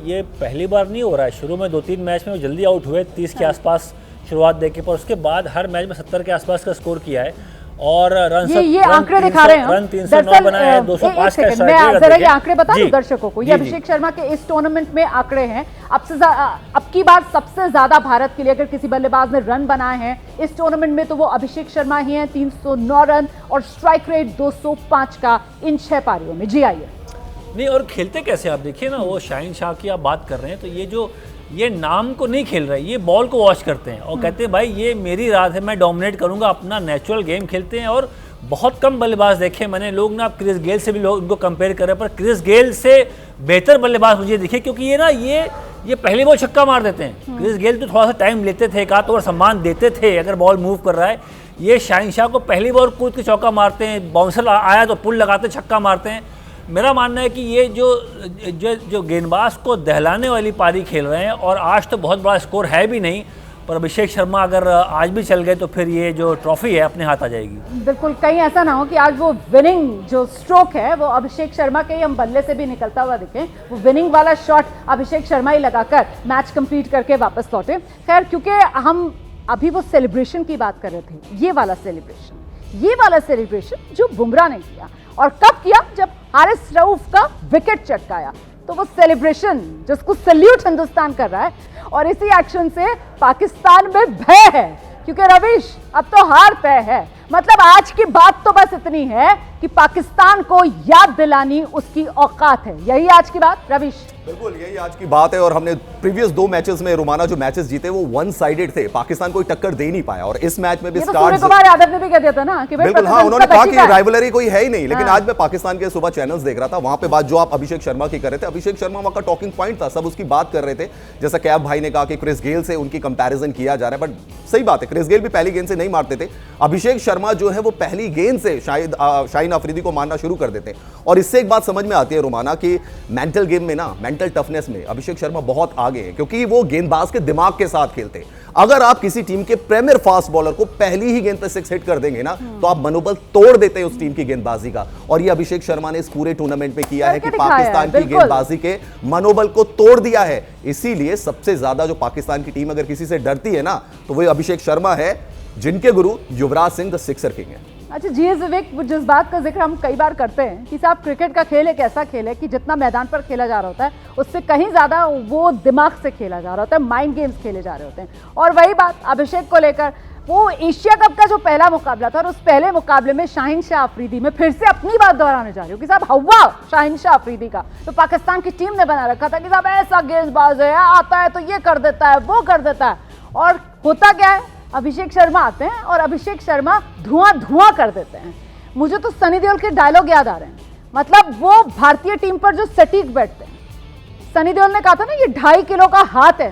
ये पहली बार नहीं हो रहा है, शुरू में 2-3 मैच में वो जल्दी आउट हुए 30 के आसपास शुरुआत देखे, पर उसके बाद हर मैच में 70 के आसपास का स्कोर किया है, और ये आंकड़े दिखा रहे हैं, रन 309 बनाए हैं, 205 का स्ट्राइक रेट। मैं जरा ये आंकड़े बता दूं दर्शकों को, ये अभिषेक शर्मा के इस टूर्नामेंट में आंकड़े हैं, अब की बार सबसे ज्यादा भारत के लिए अगर किसी बल्लेबाज ने रन बनाए हैं इस टूर्नामेंट में तो वो अभिषेक शर्मा ही हैं, 309 रन, और स्ट्राइक रेट 205 का इन 6 पारियों में। जी आइए। नहीं, और खेलते कैसे आप देखिए ना, वो शाहीन शाह की आप बात कर रहे हैं, तो ये नाम को नहीं खेल रहे, ये बॉल को वॉच करते हैं और कहते हैं भाई ये मेरी रात है, मैं डोमिनेट करूंगा, अपना नेचुरल गेम खेलते हैं। और बहुत कम बल्लेबाज देखे मैंने, लोग ना क्रिस गेल से भी लोग उनको कंपेयर कर रहे हैं, पर क्रिस गेल से बेहतर बल्लेबाज मुझे दिखे, क्योंकि ये ना ये पहले बॉल छक्का मार देते हैं। क्रिस गेल तो थोड़ा सा टाइम लेते थे, एक आध ओवर सम्मान देते थे अगर बॉल मूव कर रहा है। ये शाहिन शाह को पहली बॉल कूद के चौका मारते हैं, बाउंसर आया तो पुल लगाते छक्का मारते हैं। मेरा मानना है कि ये जो गेंदबाज को दहलाने वाली पारी खेल रहे हैं, और आज तो बहुत बड़ा स्कोर है भी नहीं, पर अभिषेक शर्मा अगर आज भी चल गए तो फिर ये जो ट्रॉफी है अपने हाथ आ जाएगी। बिल्कुल, कहीं ऐसा ना हो कि आज वो विनिंग जो स्ट्रोक है वो अभिषेक शर्मा के ही हम बल्ले से भी निकलता हुआ दिखे, वो विनिंग वाला शॉट अभिषेक शर्मा ही लगाकर मैच कंप्लीट करके वापस लौटे। खैर, क्योंकि हम अभी वो सेलिब्रेशन की बात कर रहे थे, ये वाला सेलिब्रेशन जो बुमराह ने किया, और कब किया, जब हारिस रऊफ का विकेट चटकाया, तो वो सेलिब्रेशन जिसको सैल्यूट हिंदुस्तान कर रहा है, और इसी एक्शन से पाकिस्तान में भय है, क्योंकि रविश अब तो हार तय है। मतलब आज की बात तो बस इतनी है कि पाकिस्तान को याद दिलानी उसकी औकात है। यही आज की बात रविश? बिल्कुल यही आज की बात है। और हमने प्रीवियस 2 मैचेस में रोमाना जो मैचेस जीते वो वन साइडेड थे, पाकिस्तान कोई टक्कर दे नहीं पाया, और इस मैच में भी सूर्य कुमार यादव ने भी कह दिया था ना कि बिल्कुल हाँ, उन्होंने कहा कि राइवलरी कोई है ही नहीं। लेकिन आज मैं पाकिस्तान के सुबह चैनल्स देख रहा था, वहां पे बात जो आप अभिषेक शर्मा की कर रहे थे, अभिषेक शर्मा वहां का टॉकिंग पॉइंट था, सब उसकी बात कर रहे थे। जैसा कैब भाई ने कहा कि क्रिस गेल से उनकी कंपैरिजन किया जा रहा है, बट सही बात है, क्रिस गेल भी पहली गेंद से नहीं मारते थे। अभिषेक शर्मा जो है वो पहली गेंद से शायद शाहीन अफरीदी को मारना शुरू कर देते हैं। और इससे एक बात समझ में आती है रोमाना कि मेंटल गेम में ना, मेंटल टफनेस में अभिषेक शर्मा बहुत आगे हैं, क्योंकि वो गेंदबाज के दिमाग के साथ खेलते हैं। अगर आप किसी टीम के प्रीमियर फास्ट बॉलर को पहली ही गेंद पे 6 हिट कर देंगे ना, तो आप मनोबल तोड़ देते हैं उस टीम की गेंदबाजी का। और ये अभिषेक शर्मा ने इस पूरे टूर्नामेंट में किया है कि पाकिस्तान की गेंदबाजी के मनोबल को तोड़ दिया है। इसीलिए सबसे ज्यादा जो पाकिस्तान की टीम अगर किसी से डरती है ना, तो वो अभिषेक शर्मा है, जिनके गुरु Yuvraj Singh the sixer king है। अच्छा जी विवेक, जिस बात का जिक्र हम कई बार करते हैं कि साहब क्रिकेट का खेल एक ऐसा खेल है कि जितना मैदान पर खेला जा रहा होता है उससे कहीं ज़्यादा वो दिमाग से खेला जा रहा होता है, माइंड गेम्स खेले जा रहे होते हैं। और वही बात अभिषेक को लेकर, वो एशिया कप का जो पहला मुकाबला था और उस पहले मुकाबले में शाहीन शाह अफरीदी में फिर से अपनी बात दोहराने जा रही हूँ कि साहब हवा शाहीन शाह अफरीदी का तो पाकिस्तान की टीम ने बना रखा था कि साहब ऐसा गेंदबाज है, आता है तो ये कर देता है, वो कर देता है। और होता क्या है, अभिषेक शर्मा आते हैं और अभिषेक शर्मा धुआं कर देते हैं। मुझे तो सनी देओल के डायलॉग याद आ रहे हैं, मतलब वो भारतीय टीम पर जो सटीक बैठते हैं। सनी देओल ने कहा था ना, ये 2.5 किलो का हाथ है,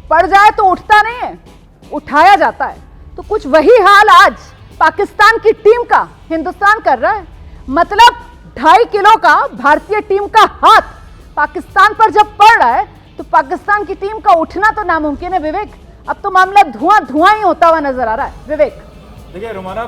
पड़ जाए तो उठता नहीं है, उठाया जाता है। तो कुछ वही हाल आज पाकिस्तान की टीम का हिंदुस्तान कर रहा है। मतलब 2.5 किलो का भारतीय टीम का हाथ पाकिस्तान पर जब पड़ रहा है तो पाकिस्तान की टीम का उठना तो नामुमकिन है विवेक। अब तो मामला धुआं ही होता हुआ नजर आ रहा है विवेक। देखिए रोमाना,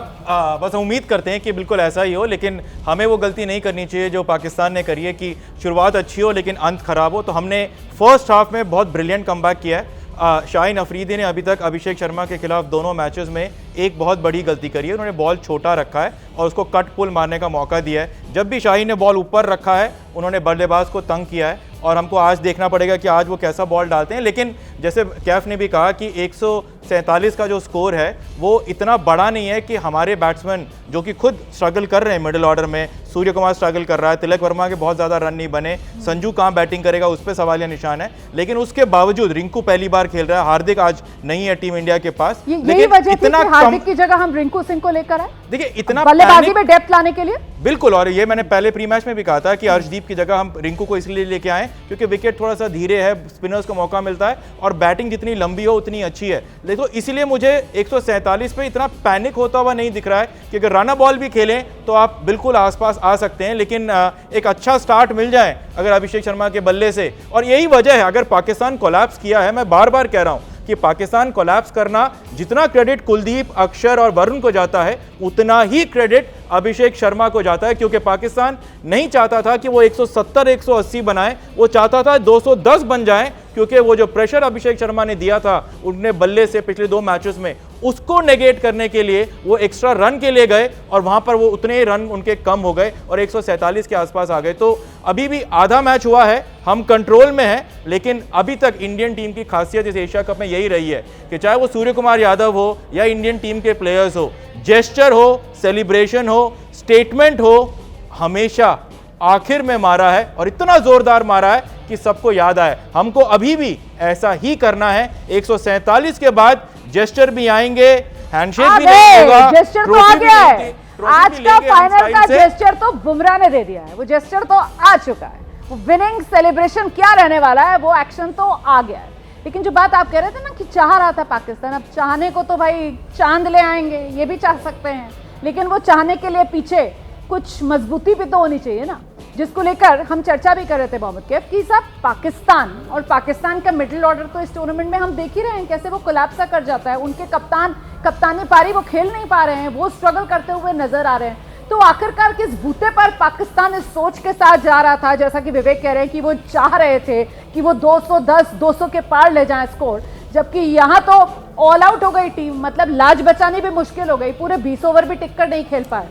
बस उम्मीद करते हैं कि बिल्कुल ऐसा ही हो, लेकिन हमें वो गलती नहीं करनी चाहिए जो पाकिस्तान ने करी है कि शुरुआत अच्छी हो लेकिन अंत खराब हो। तो हमने फर्स्ट हाफ में बहुत ब्रिलियंट कमबैक किया है। शाहीन अफरीदी ने अभी तक अभिषेक शर्मा के खिलाफ दोनों मैचेस में एक बहुत बड़ी गलती करी है, उन्होंने बॉल छोटा रखा है और उसको कट पुल मारने का मौका दिया है। जब भी शाहीन ने बॉल ऊपर रखा है उन्होंने बल्लेबाज को तंग किया है, और हमको आज देखना पड़ेगा कि आज वो कैसा बॉल डालते हैं। लेकिन जैसे कैफ ने भी कहा कि 147 का जो स्कोर है वो इतना बड़ा नहीं है कि हमारे बैट्समैन जो कि खुद स्ट्रगल कर रहे हैं मिडिल ऑर्डर में, सूर्य कुमार स्ट्रगल कर रहा है, तिलक वर्मा के बहुत ज़्यादा रन नहीं बने, संजू कहाँ बैटिंग करेगा उस पर सवालिया निशान है। लेकिन उसके बावजूद रिंकू पहली बार खेल रहा है, हार्दिक आज नहीं है टीम इंडिया के पास। यही वजह थी कि हार्दिक की जगह हम रिंकू सिंह को लेकर आए, देखिए इतना बल्लेबाजी में डेप्थ लाने के लिए। बिल्कुल, और ये मैंने पहले प्री मैच में भी कहा था कि अर्शदीप की जगह हम रिंकू को इसलिए लेके आए क्योंकि विकेट थोड़ा सा धीरे है, स्पिनर्स को मौका मिलता है और बैटिंग जितनी लंबी हो उतनी अच्छी है। देखो इसलिए मुझे 147 पे इतना पैनिक होता हुआ नहीं दिख रहा है कि अगर रन बॉल भी खेलें तो आप बिल्कुल आसपास आ सकते हैं, लेकिन एक अच्छा स्टार्ट मिल जाए अगर अभिषेक शर्मा के बल्ले से। और यही वजह है, अगर पाकिस्तान कोलैप्स किया है, मैं बार बार कह रहा हूं कि पाकिस्तान कोलैप्स करना जितना क्रेडिट कुलदीप, अक्षर और वरुण को जाता है उतना ही क्रेडिट अभिषेक शर्मा को जाता है, क्योंकि पाकिस्तान नहीं चाहता था कि वो 170-180 बनाए, वो चाहता था 210 बन जाए, क्योंकि वो जो प्रेशर अभिषेक शर्मा ने दिया था उनने बल्ले से पिछले 2 मैचेस में, उसको नेगेट करने के लिए वो एक्स्ट्रा रन के लिए गए और वहां पर वो उतने ही रन उनके कम हो गए और 147 के आसपास आ गए। तो अभी भी आधा मैच हुआ है, हम कंट्रोल में हैं, लेकिन अभी तक इंडियन टीम की खासियत इस एशिया कप में यही रही है कि चाहे वो सूर्य कुमार यादव हो या इंडियन टीम के प्लेयर्स हो, जेस्चर हो, सेलिब्रेशन हो, स्टेटमेंट हो, हमेशा आखिर में मारा है और इतना जोरदार मारा है कि सबको याद आए। हमको अभी भी ऐसा ही करना है। 147 के बाद जेस्चर भी आएंगे, हैंडशेक भी नहीं होगा, जेस्चर तो आ गया है। आज का फाइनल का जेस्चर तो बुमराह ने दे दिया है, वो जेस्चर तो आ चुका है, वो विनिंग सेलिब्रेशन क्या रहने वाला है वो एक्शन तो आ गया है। लेकिन जो बात आप कह रहे थे ना कि चाह रहा था पाकिस्तान, अब चाहने को तो भाई चांद ले आएंगे, ये भी चाह सकते हैं, लेकिन वो चाहने के लिए पीछे कुछ मजबूती भी तो होनी चाहिए ना, जिसको लेकर हम चर्चा भी कर रहे थे मोहम्मद कैफ कि साहब पाकिस्तान और पाकिस्तान का मिडिल ऑर्डर तो इस टूर्नामेंट में हम देख ही रहे हैं कैसे वो कोलैप्स कर जाता है। उनके कप्तानी पारी वो खेल नहीं पा रहे हैं, वो स्ट्रगल करते हुए नजर आ रहे हैं। तो आखिरकार किस बूते पर पाकिस्तान इस सोच के साथ जा रहा था, जैसा कि विवेक कह रहे हैं कि वो चाह रहे थे कि वो 210-200 के पार ले जाएं स्कोर, जबकि यहाँ तो ऑल आउट हो गई टीम, मतलब लाज बचानी भी मुश्किल हो गई, पूरे 20 ओवर भी टिककर नहीं खेल पाए।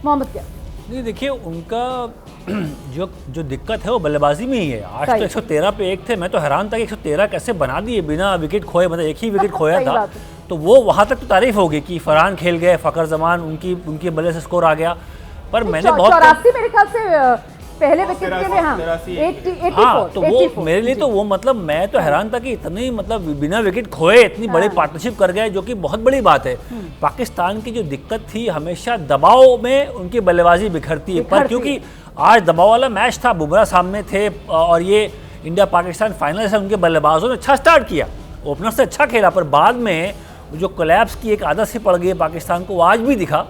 मोहम्मद क्या नहीं, देखिए उनका जो दिक्कत है वो बल्लेबाजी में ही है। आज तो 113 पे 1 थे, मैं तो हैरान था कि 113 कैसे बना दिए बिना विकेट खोए, मतलब एक ही विकेट खोया था। तो वो वहाँ तक तो तारीफ होगी कि फरहान खेल गए, फखर जमान उनकी बल्ले से स्कोर आ गया, पर मैंने बहुत 84 मेरे ख्याल से पहले विकेट के लिए, हाँ 84 तो वो मेरे लिए तो वो मतलब मैं तो हैरान था कि इतनी मतलब बिना विकेट खोए इतनी बड़ी पार्टनरशिप कर गए, जो कि बहुत बड़ी बात है। पाकिस्तान की जो दिक्कत थी हमेशा दबाव में उनकी बल्लेबाजी बिखरती है, पर क्योंकि आज दबाव वाला मैच था, बुमराह सामने थे और ये इंडिया पाकिस्तान फाइनल से उनके बल्लेबाजों ने अच्छा स्टार्ट किया, ओपनर से अच्छा खेला, पर बाद में जो कोलैप्स की एक आदत सी पड़ गई पाकिस्तान को, वो आज भी दिखा।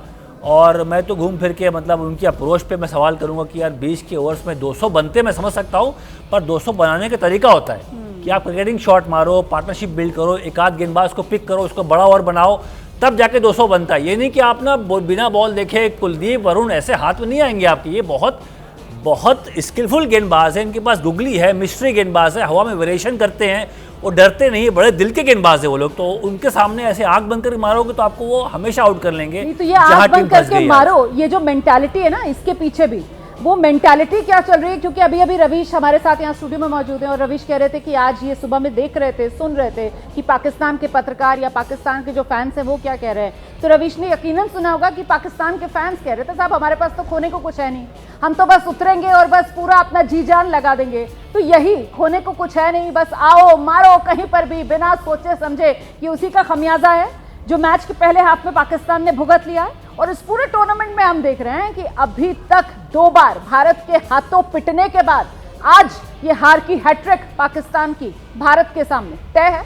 और मैं तो घूम फिर के मतलब उनकी अप्रोच पे मैं सवाल करूंगा कि यार 20 के ओवर्स में 200 बनते मैं समझ सकता हूं, पर 200 बनाने का तरीका होता है कि आप क्रिकेटिंग शॉट मारो, पार्टनरशिप बिल्ड करो, एक आध गेंदबाज को पिक करो, उसको बड़ा ओवर बनाओ, तब जाके 200 बनता है। ये नहीं कि आप ना बिना बॉल देखे कुलदीप वरुण ऐसे हाथ में नहीं आएंगे आपके, ये बहुत स्किलफुल गेंदबाज है, इनके पास गुगली है, मिस्ट्री गेंदबाज है, हवा में वेरिएशन करते हैं, वो डरते नहीं, बड़े दिल के गेंदबाज है वो लोग। तो उनके सामने ऐसे आंख बंद करके मारोगे तो आपको वो हमेशा आउट कर लेंगे। तो ये आंख बंद करके मारो, ये जो मेंटालिटी है ना, इसके पीछे भी वो मेंटालिटी क्या चल रही है, क्योंकि अभी रवीश हमारे साथ यहाँ स्टूडियो में मौजूद हैं और रवीश कह रहे थे कि आज ये सुबह में देख रहे थे, सुन रहे थे कि पाकिस्तान के पत्रकार या पाकिस्तान के जो फैंस हैं वो क्या कह रहे हैं। तो रवीश ने यकीनन सुना होगा कि पाकिस्तान के फैंस कह रहे थे साहब हमारे पास तो खोने को कुछ है नहीं, हम तो बस उतरेंगे और बस पूरा अपना जी जान लगा देंगे। तो यही खोने को कुछ है नहीं, बस आओ मारो कहीं पर भी बिना सोचे समझे, ये उसी का खमियाजा है जो मैच के पहले हाफ में पाकिस्तान ने भुगत लिया है। और इस पूरे टूर्नामेंट में हम देख रहे हैं कि अभी तक 2 बार भारत के हाथों पिटने के बाद आज ये हार की हैट्रिक पाकिस्तान की भारत के सामने तय है।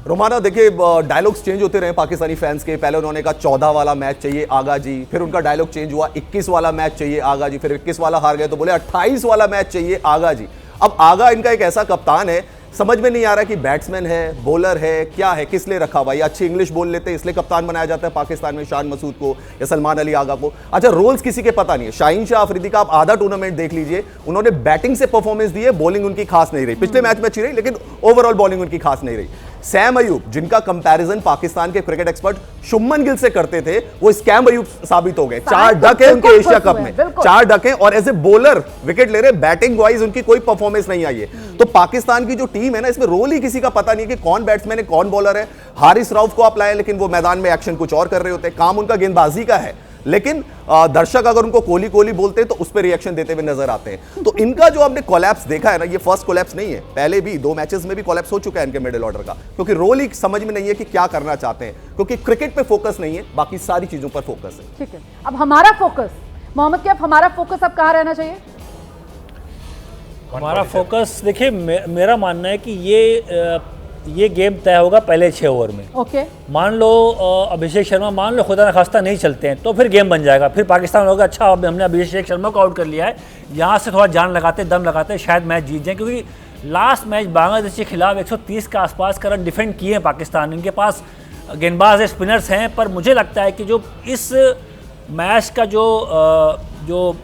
रोमाना देखिए, डायलॉग्स चेंज होते रहे पाकिस्तानी फैंस के। पहले उन्होंने कहा 14 वाला मैच चाहिए आगा जी, फिर उनका डायलॉग चेंज हुआ 21 वाला मैच चाहिए आगा जी, फिर 21 वाला हार गए तो बोले 28 वाला मैच चाहिए आगा जी। अब आगा इनका एक ऐसा कप्तान है, समझ में नहीं आ रहा कि बैट्समैन है, बॉलर है, क्या है, किस लिए रखा हुआ है। अच्छी इंग्लिश बोल लेते हैं इसलिए कप्तान बनाया जाता है पाकिस्तान में शान मसूद को या सलमान अली आगा को। अच्छा, रोल्स किसी के पता नहीं है। शाहीन शाह अफरीदी का आप आधा टूर्नामेंट देख लीजिए, उन्होंने बैटिंग से परफॉर्मेंस दी है, बॉलिंग उनकी खास नहीं रही। पिछले मैच में अच्छी रही लेकिन ओवरऑल बॉलिंग उनकी खास नहीं रही। सैम अयूब, जिनका कंपैरिजन पाकिस्तान के क्रिकेट एक्सपर्ट शुभमन गिल से करते थे, वो स्कैम अयूब साबित हो गए। 4 डक है उनके एशिया कप में, 4 डक है और एज ए बॉलर विकेट ले रहे, बैटिंग वाइज उनकी कोई परफॉर्मेंस नहीं आई है। तो पाकिस्तान की जो टीम है ना, इसमें रोल ही किसी का पता नहीं कि कौन बैट्समैन है कौन बॉलर है। हारिस रऊफ को आप लाए लेकिन वो मैदान में एक्शन कुछ और कर रहे होते हैं, काम उनका गेंदबाजी का है, लेकिन दर्शक अगर उनको कोहली कोहली बोलते हैं तो उस पर रिएक्शन देते हुए नजर आते हैं। तो इनका जो आपने कोलैप्स देखा है ना, ये फर्स्ट कोलैप्स नहीं है, पहले भी 2 मैचेस में भी कोलैप्स हो चुका है इनके मिडिल ऑर्डर का, क्योंकि रोल ही समझ में नहीं है कि क्या करना चाहते हैं, क्योंकि क्रिकेट पे फोकस नहीं है, बाकी सारी चीजों पर फोकस है। ठीक है, अब हमारा फोकस मोहम्मद क्या, हमारा फोकस अब कहाँ रहना चाहिए? हमारा फोकस देखिए, मेरा मानना है कि ये गेम तय होगा पहले 6 ओवर में। ओके। मान लो अभिषेक शर्मा मान लो खुदा न खास्ता नहीं चलते हैं तो फिर गेम बन जाएगा, फिर पाकिस्तान होगा अच्छा अब हमने अभिषेक शर्मा को आउट कर लिया है, यहाँ से थोड़ा जान लगाते दम लगाते शायद मैच जीत जाए, क्योंकि लास्ट मैच बांग्लादेश के खिलाफ 130 के आसपास का रन डिफेंड किए हैं पाकिस्तान। इनके पास गेंदबाज है, स्पिनर्स हैं, पर मुझे लगता है कि जो इस मैच का जो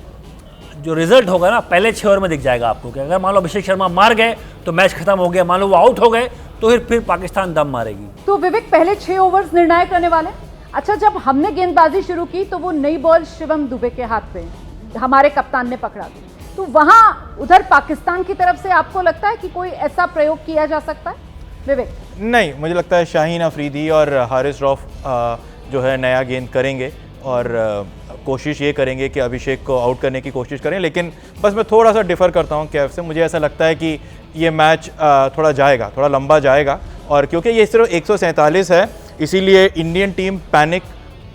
रिजल्ट होगा ना पहले 6 ओवर में दिख जाएगा आपको, कि अगर मान लो अभिषेक शर्मा मार गए तो मैच खत्म हो गया, मान लो वो आउट हो गए तो फिर पाकिस्तान दम मारेगी। तो विवेक, पहले 6 ओवर्स निर्णायक रहने वाले। अच्छा, जब हमने गेंदबाजी शुरू की तो वो नई बॉल शिवम दुबे के हाथ पे हमारे कप्तान ने पकड़ा दी, तो वहां उधर पाकिस्तान की तरफ से आपको लगता है कि कोई ऐसा प्रयोग किया जा सकता है विवेक? नहीं, मुझे लगता है शाहीन अफरीदी और हारिस रऊफ जो है नया गेंद करेंगे और कोशिश ये करेंगे कि अभिषेक को आउट करने की कोशिश करें, लेकिन बस मैं थोड़ा सा डिफ़र करता हूँ कैफ से। मुझे ऐसा लगता है कि ये मैच थोड़ा जाएगा, थोड़ा लंबा जाएगा, और क्योंकि ये सिर्फ 147 है इसीलिए इंडियन टीम पैनिक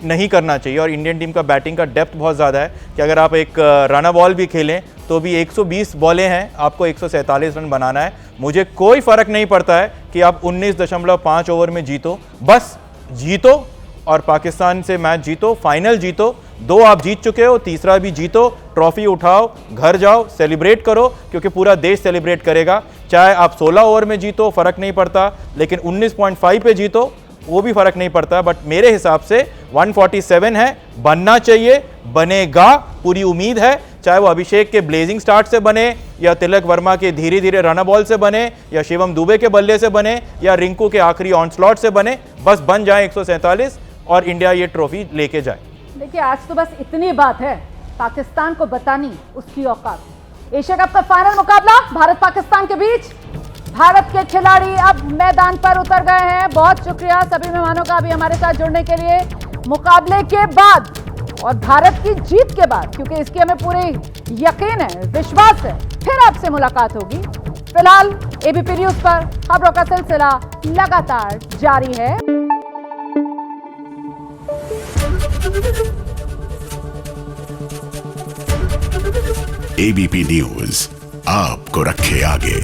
नहीं करना चाहिए। और इंडियन टीम का बैटिंग का डेप्थ बहुत ज़्यादा है कि अगर आप एक रन बॉल भी खेलें तो भी 120 बॉलें हैं, आपको 147 रन बनाना है। मुझे कोई फ़र्क नहीं पड़ता है कि आप 19.5 ओवर में जीतो, बस जीतो और पाकिस्तान से मैच जीतो, फाइनल जीतो। 2 आप जीत चुके हो, तीसरा भी जीतो, ट्रॉफी उठाओ, घर जाओ, सेलिब्रेट करो, क्योंकि पूरा देश सेलिब्रेट करेगा। चाहे आप 16 ओवर में जीतो, फ़र्क नहीं पड़ता, लेकिन 19.5 पे जीतो वो भी फ़र्क नहीं पड़ता। बट मेरे हिसाब से 147 है, बनना चाहिए, बनेगा, पूरी उम्मीद है। चाहे वो अभिषेक के ब्लेजिंग स्टार्ट से बने या तिलक वर्मा के धीरे धीरे रन बॉल से बने या शिवम दुबे के बल्ले से बने या रिंकू के आखिरी ऑन स्लॉट से बने, बस बन जाए 147 और इंडिया ये ट्रॉफी लेके जाए। देखिए आज तो बस इतनी बात है, पाकिस्तान को बतानी उसकी औकात। एशिया कप का फाइनल मुकाबला भारत पाकिस्तान के बीच, भारत के खिलाड़ी अब मैदान पर उतर गए हैं। बहुत शुक्रिया सभी मेहमानों का अभी हमारे साथ जुड़ने के लिए। मुकाबले के बाद और भारत की जीत के बाद, क्योंकि इसकी हमें पूरी यकीन है, विश्वास है, फिर आपसे मुलाकात होगी। फिलहाल एबीपी न्यूज पर खबरों का सिलसिला लगातार जारी है। एबीपी न्यूज आपको रखे आगे।